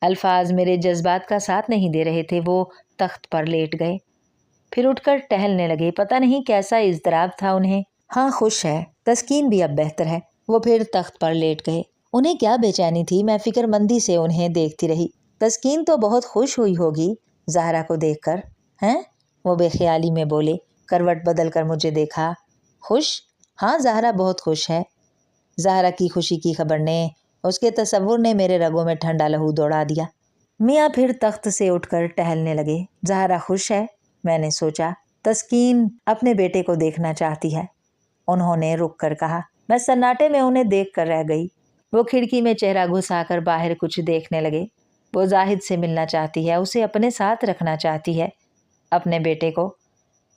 الفاظ میرے جذبات کا ساتھ نہیں دے رہے تھے۔ وہ تخت پر لیٹ گئے، پھر اٹھ کر ٹہلنے لگے۔ پتہ نہیں کیسا اضطراب تھا انہیں۔ ہاں خوش ہے، تسکین بھی اب بہتر ہے۔ وہ پھر تخت پر لیٹ گئے۔ انہیں کیا بے چینی تھی؟ میں فکر مندی سے انہیں دیکھتی رہی۔ تسکین تو بہت خوش ہوئی ہوگی زہرا کو دیکھ کر، ہیں؟ وہ بے خیالی میں بولے، کروٹ بدل کر مجھے دیکھا۔ خوش؟ ہاں زہرا بہت خوش ہے۔ زہرا کی خوشی کی خبر نے، اس کے تصور نے میرے رگوں میں ٹھنڈا لہو دوڑا دیا۔ میاں پھر تخت سے اٹھ کر ٹہلنے لگے۔ زہرا خوش ہے، میں نے سوچا۔ تسکین اپنے بیٹے کو دیکھنا چاہتی ہے، انہوں نے رک کر کہا۔ میں سناٹے میں انہیں دیکھ کر رہ گئی۔ وہ کھڑکی میں چہرہ گھسا کر باہر کچھ دیکھنے لگے۔ وہ زاہد سے ملنا چاہتی ہے، اسے اپنے ساتھ رکھنا چاہتی ہے، اپنے بیٹے کو۔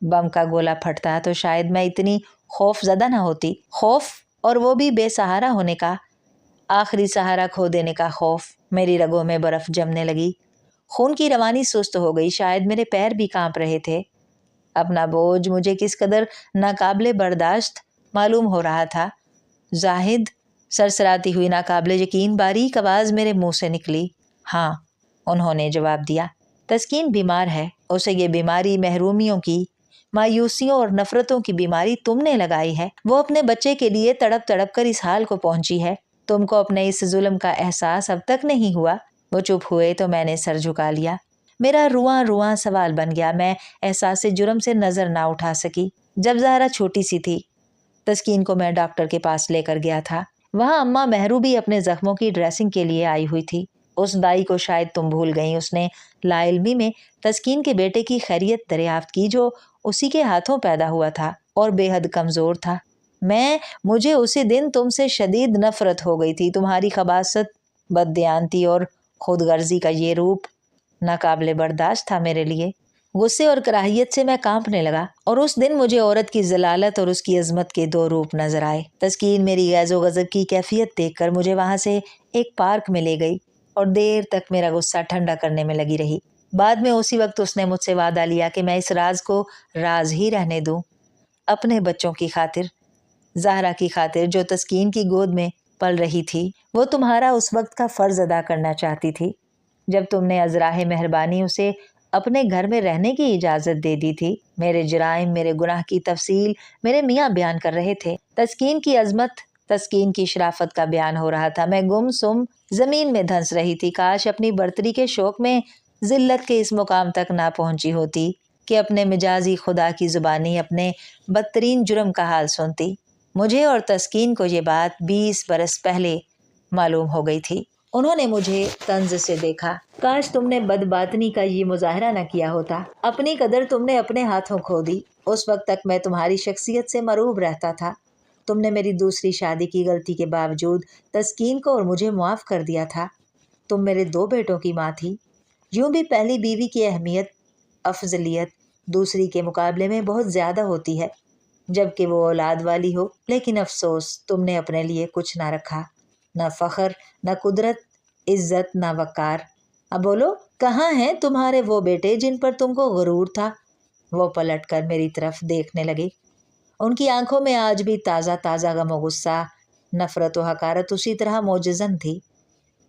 بم کا گولہ پھٹتا تو شاید میں اتنی خوف زدہ نہ ہوتی۔ خوف، اور وہ بھی بے سہارا ہونے کا، آخری سہارا کھو دینے کا خوف۔ میری رگوں میں برف جمنے لگی، خون کی روانی سست ہو گئی، شاید میرے پیر بھی کانپ رہے تھے۔ اپنا بوجھ مجھے کس قدر ناقابل برداشت معلوم ہو رہا تھا۔ زاہد، سرسراتی ہوئی ناقابل یقین باریک آواز میرے منہ سے نکلی۔ ہاں، انہوں نے جواب دیا۔ تسکین بیمار ہے، اسے یہ بیماری محرومیوں کی، مایوسیوں اور نفرتوں کی بیماری تم نے لگائی ہے۔ وہ اپنے بچے کے لیے تڑپ تڑپ کر اس حال کو پہنچی ہے۔ تم کو اپنے اس ظلم کا احساس اب تک نہیں ہوا؟ وہ چپ ہوئے تو میں نے سر جھکا لیا۔ میرا رواں رواں سوال بن گیا۔ میں احساس جرم سے نظر نہ اٹھا سکی۔ جب زہرا چھوٹی سی تھی، تسکین کو میں ڈاکٹر کے پاس لے کر گیا تھا۔ وہاں اماں مہرو بھی اپنے زخموں کی ڈریسنگ کے لیے آئی ہوئی تھی۔ اس دائی کو شاید تم بھول گئیں۔ اس نے لا علمی میں تسکین کے بیٹے کی خیریت دریافت کی، جو اسی کے ہاتھوں پیدا ہوا تھا اور بے حد کمزور تھا۔ مجھے اسی دن تم سے شدید نفرت ہو گئی تھی۔ تمہاری خباثت، بددیانتی اور خود غرضی کا یہ روپ ناقابل برداشت تھا میرے لیے۔ غصے اور کراہیت سے میں کانپنے لگا، اور اس دن مجھے عورت کی ذلالت اور اس کی عظمت کے دو روپ نظر آئے۔ تسکین میری غیظ و غضب کی کیفیت دیکھ کر مجھے وہاں سے ایک پارک میں لے گئی اور دیر تک میرا غصہ ٹھنڈا کرنے میں لگی رہی۔ بعد میں اسی وقت اس نے مجھ سے وعدہ لیا کہ میں اس راز کو راز ہی رہنے دوں، اپنے بچوں کی خاطر، زہرا کی خاطر جو تسکین کی گود میں پل رہی تھی۔ وہ تمہارا اس وقت کا فرض ادا کرنا چاہتی تھی جب تم نے ازراہ مہربانی اسے اپنے گھر میں رہنے کی اجازت دے دی تھی۔ میرے جرائم، میرے گناہ کی تفصیل میرے میاں بیان کر رہے تھے۔ تسکین کی عظمت، تسکین کی شرافت کا بیان ہو رہا تھا۔ میں گم سم زمین میں دھنس رہی تھی۔ کاش اپنی برتری کے شوق میں ذلت کے اس مقام تک نہ پہنچی ہوتی کہ اپنے مجازی خدا کی زبانی اپنے بدترین جرم کا حال سنتی۔ مجھے اور تسکین کو یہ بات 20 برس پہلے معلوم ہو گئی تھی۔ انہوں نے مجھے طنز سے دیکھا۔ کاش تم نے بدباطنی کا یہ مظاہرہ نہ کیا ہوتا۔ اپنی قدر تم نے اپنے ہاتھوں کھو دی۔ اس وقت تک میں تمہاری شخصیت سے مروب رہتا تھا۔ تم نے میری دوسری شادی کی غلطی کے باوجود تسکین کو اور مجھے معاف کر دیا تھا۔ تم میرے 2 بیٹوں کی ماں تھی۔ یوں بھی پہلی بیوی کی اہمیت، افضلیت دوسری کے مقابلے میں بہت زیادہ ہوتی ہے جبکہ وہ اولاد والی ہو، لیکن افسوس تم نے اپنے لیے کچھ نہ رکھا، نہ فخر، نہ قدرت، عزت، نہ وقار۔ اب بولو، کہاں ہیں تمہارے وہ بیٹے جن پر تم کو غرور تھا؟ وہ پلٹ کر میری طرف دیکھنے لگے۔ ان کی آنکھوں میں آج بھی تازہ تازہ غم و غصہ، نفرت و حقارت اسی طرح موجزن تھی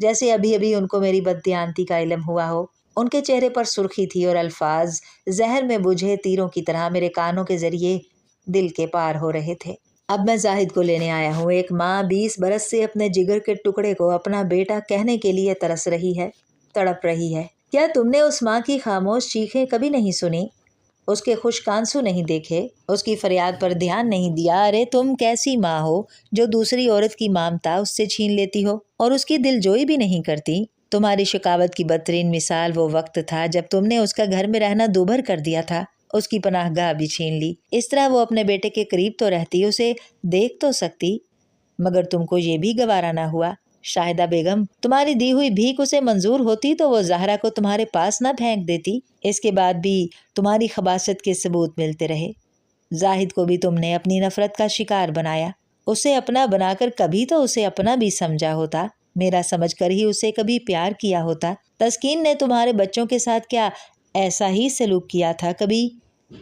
جیسے ابھی ابھی ان کو میری بددیانتی کا علم ہوا ہو۔ ان کے چہرے پر سرخی تھی اور الفاظ زہر میں بجھے تیروں کی طرح میرے کانوں کے ذریعے دل کے پار ہو رہے تھے۔ اب میں زاہد کو لینے آیا ہوں۔ ایک ماں 20 برس سے اپنے جگر کے ٹکڑے کو اپنا بیٹا کہنے کے لیے ترس رہی ہے، تڑپ رہی ہے۔ کیا تم نے اس ماں کی خاموش چیخیں کبھی نہیں سنی؟ اس کے خشک آنسو نہیں دیکھے؟ اس کی فریاد پر دھیان نہیں دیا؟ ارے تم کیسی ماں ہو جو دوسری عورت کی مامتا اس سے چھین لیتی ہو اور اس کی دل جوئی بھی نہیں کرتی؟ تمہاری شقاوت کی بدترین مثال وہ وقت تھا جب تم نے اس کا گھر میں رہنا دوبھر کر دیا تھا، اس کی پناہ گاہ بھی چھین لی۔ اس طرح وہ اپنے بیٹے کے قریب تو رہتی، اسے دیکھ تو سکتی، مگر تم کو یہ بھی گوارا نہ ہوا۔ شاہدہ بیگم، تمہاری دی ہوئی بھیک اسے منظور ہوتی تو وہ زہرا کو تمہارے پاس نہ پھینک دیتی۔ اس کے بعد بھی تمہاری خباثت کے ثبوت ملتے رہے۔ زاہد کو بھی تم نے اپنی نفرت کا شکار بنایا۔ اسے اپنا بنا کر کبھی تو اسے اپنا بھی سمجھا ہوتا۔ मेरा समझ कर ही उसे कभी प्यार किया होता। तस्कीन ने तुम्हारे बच्चों के साथ क्या ऐसा ही सलूक किया था कभी?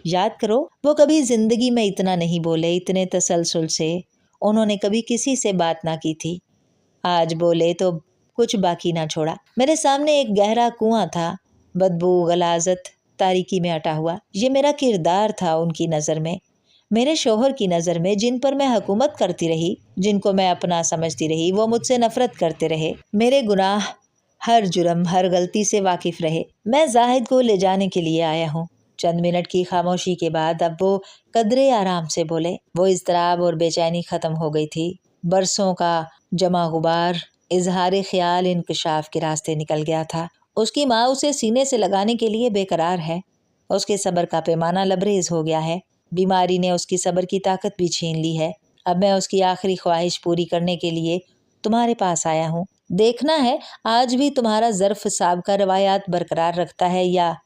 याद करो, वो कभी जिंदगी में इतना नहीं बोले, इतने तसलसल से उन्होंने कभी किसी से बात ना की थी। आज बोले तो कुछ बाकी ना छोड़ा। मेरे सामने एक गहरा कुआं था, बदबू, गलाजत, तारीकी में अटा हुआ। ये मेरा किरदार था उनकी नज़र में, मेरे शोहर की नज़र में, जिन पर मैं हुकूमत करती रही, जिनको मैं अपना समझती रही, वो मुझसे नफरत करते रहे। मेरे गुनाह, हर जुर्म, हर गलती से वाकिफ रहे। मैं जाहिद को ले जाने के लिए आया हूँ। चंद मिनट की खामोशी के बाद अब वो कदरे आराम से बोले। वो इज़्तिराब और बेचैनी ख़त्म हो गई थी। बरसों का जमा गुबार इजहार ख्याल इंकशाफ के रास्ते निकल गया था। उसकी माँ उसे सीने से लगाने के लिए बेकरार है। उसके सब्र का पैमाना लबरेज हो गया है। बीमारी ने उसकी सब्र की ताकत भी छीन ली है। अब मैं उसकी आखिरी ख्वाहिश पूरी करने के लिए तुम्हारे पास आया हूँ। देखना है आज भी तुम्हारा ज़र्फ साहब का रवायात बरकरार रखता है या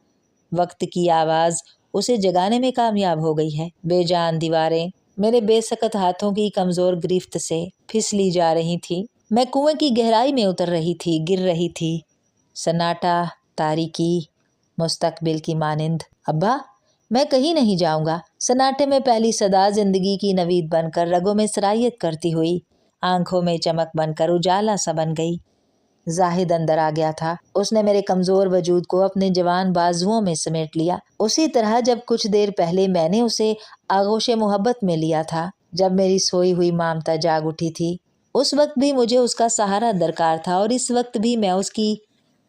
वक्त की आवाज़ उसे जगाने में कामयाब हो गई है। बेजान दीवारें मेरे बेसकत हाथों की कमज़ोर गिरफ्त से फिसली जा रही थी। मैं कुएं की गहराई में उतर रही थी, गिर रही थी। सन्नाटा, तारीकी, मुस्तकबिल की मानिंद। अब्बा, मैं कहीं नहीं जाऊंगा। सन्नाटे में पहली सदा जिंदगी की नवीद बनकर रगों में सरायत करती हुई आंखों में चमक बनकर उजाला सा बन गई। जाहिद अंदर आ गया था। उसने मेरे कमजोर वजूद को अपने जवान बाजुओं में समेट लिया, उसी तरह जब कुछ देर पहले मैंने उसे आगोश मोहब्बत में लिया था, जब मेरी सोई हुई ममता जाग उठी थी। उस वक्त भी मुझे उसका सहारा दरकार था और इस वक्त भी मैं उसकी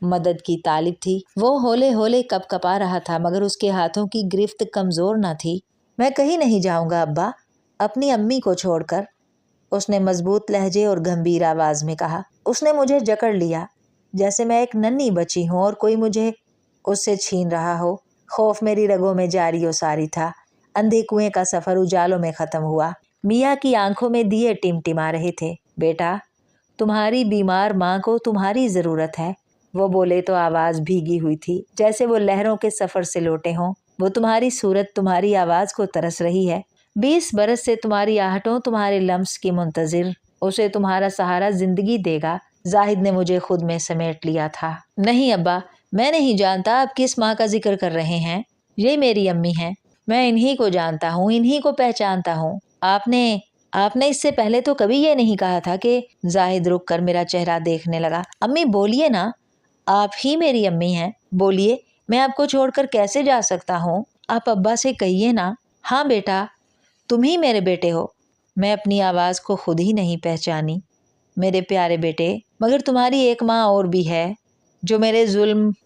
मदद की तालिब थी। वो होले होले कपकपा रहा था मगर उसके हाथों की गिरफ्त कमजोर न थी। मैं कहीं नहीं जाऊंगा अब्बा, अपनी अम्मी को छोड़कर, उसने मजबूत लहजे और गंभीर आवाज में कहा। उसने मुझे जकड़ लिया जैसे मैं एक नन्ही बच्ची हूँ और कोई मुझे उससे छीन रहा हो। खौफ मेरी रगों में जारी और सारी था। अंधे कुएं का सफर उजालों में खत्म हुआ। मियाँ की आंखों में दिए टिमटिमा रहे थे। बेटा, तुम्हारी बीमार माँ को तुम्हारी जरूरत है, वो बोले तो आवाज भीगी हुई थी जैसे वो लहरों के सफर से लौटे हों। वो तुम्हारी सूरत, तुम्हारी आवाज को तरस रही है। 20 बरस से तुम्हारी आहटों, तुम्हारे लम्स की मुंतजिर, उसे तुम्हारा सहारा जिंदगी देगा। जाहिद ने मुझे खुद में समेट लिया था। नहीं अब्बा, मैं नहीं जानता आप किस माँ का जिक्र कर रहे हैं। ये मेरी अम्मी हैं। मैं इन्हीं को जानता हूँ, इन्हीं को पहचानता हूँ। आपने आपने इससे पहले तो कभी ये नहीं कहा था कि। जाहिद रुक कर मेरा चेहरा देखने लगा। अम्मी बोलिए ना, आप ही मेरी अम्मी हैं, बोलिए, मैं आपको छोड़कर कैसे जा सकता हूँ। आप अब्बा से कहिए ना। हाँ बेटा, तुम ही मेरे बेटे हो। मैं अपनी आवाज़ को खुद ही नहीं पहचानी। मेरे प्यारे बेटे, मगर तुम्हारी एक माँ और भी है जो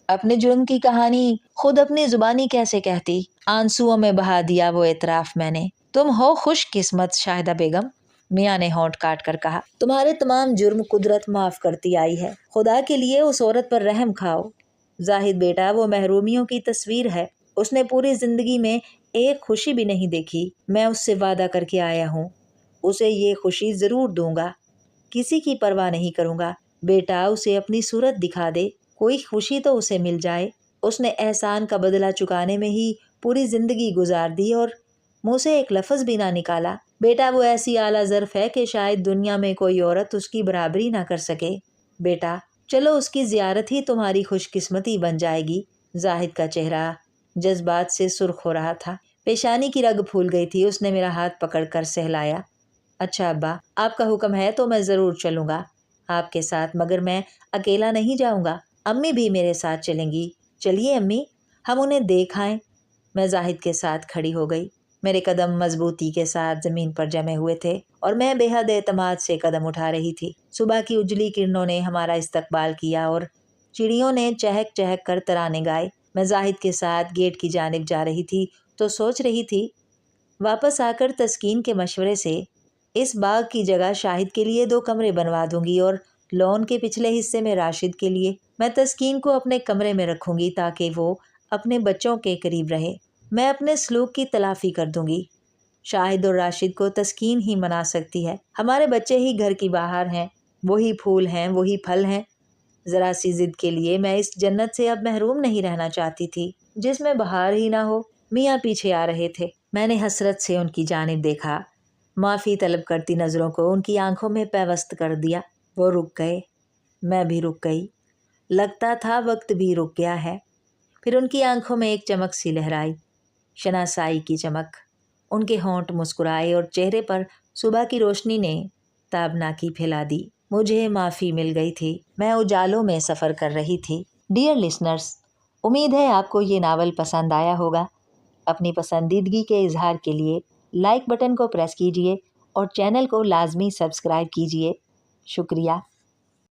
अपने जुल्म की कहानी खुद अपनी जुबानी कैसे कहती। आंसुओं में बहा दिया वो एतराफ मैंने। तुम हो खुश किस्मत शाहिदा बेगम, मियाँ ने होंठ काट कर कहा। तुम्हारे तमाम जुर्म कुदरत माफ करती आई है। खुदा के लिए उस औरत पर रहम खाओ। जाहिद बेटा, वो महरूमियों की तस्वीर है। उसने पूरी जिंदगी में एक खुशी भी नहीं देखी। मैं उससे वादा करके आया हूँ, उसे ये खुशी जरूर दूंगा। किसी की परवाह नहीं करूंगा। बेटा, उसे अपनी सूरत दिखा दे, कोई खुशी तो उसे मिल जाए। उसने एहसान का बदला चुकाने में ही पूरी जिंदगी गुजार दी और मुंह से एक लफ्ज भी ना निकाला। बेटा, वो ऐसी आला ज़र्फ है कि शायद दुनिया में कोई औरत उसकी बराबरी ना कर सके। बेटा, चलो उसकी ज़ियारत ही तुम्हारी खुशकिस्मती बन जाएगी। जाहिद का चेहरा जज्बात से सुर्ख हो रहा था। पेशानी की रग फूल गई थी। उसने मेरा हाथ पकड़कर सहलाया। अच्छा अब्बा, आपका हुक्म है तो मैं ज़रूर चलूँगा आपके साथ, मगर मैं अकेला नहीं जाऊँगा। अम्मी भी मेरे साथ चलेंगी। चलिए अम्मी, हम उन्हें देख आएं। मैं जाहिद के साथ खड़ी हो गई। मेरे कदम मजबूती के साथ ज़मीन पर जमे हुए थे और मैं बेहद एतमाद से कदम उठा रही थी। सुबह की उजली किरणों ने हमारा इस्तकबाल किया और चिड़ियों ने चहक चहक कर तराने गाए। मैं जाहिद के साथ गेट की जानिब जा रही थी तो सोच रही थी, वापस आकर तस्कीन के मशवरे से इस बाग की जगह शाहिद के लिए 2 कमरे बनवा दूंगी और लॉन के पिछले हिस्से में राशिद के लिए। मैं तस्कीन को अपने कमरे में रखूंगी ताकि वो अपने बच्चों के करीब रहे। मैं अपने सलूक की तलाफी कर दूंगी। शाहिद और राशिद को तस्कीन ही मना सकती है। हमारे बच्चे ही घर की बाहर हैं, वही फूल हैं, वही फल हैं। ज़रा सी जिद के लिए मैं इस जन्नत से अब महरूम नहीं रहना चाहती थी जिसमें बहार ही ना हो। मियाँ पीछे आ रहे थे। मैंने हसरत से उनकी जानिब देखा। माफ़ी तलब करती नज़रों को उनकी आंखों में पैवस्त कर दिया। वो रुक गए। میں بھی رک گئی، لگتا تھا وقت بھی رک گیا ہے۔ پھر ان کی آنکھوں میں ایک چمک سی لہرائی، شناسائی کی چمک۔ ان کے ہونٹ مسکرائے اور چہرے پر صبح کی روشنی نے تابناکی پھیلا دی۔ مجھے معافی مل گئی تھی، میں اجالوں میں سفر کر رہی تھی۔ ڈیئر لسنرز، امید ہے آپ کو یہ ناول پسند آیا ہوگا۔ اپنی پسندیدگی کے اظہار کے لیے لائک بٹن کو پریس کیجئے اور چینل کو لازمی سبسکرائب کیجئے۔ شکریہ۔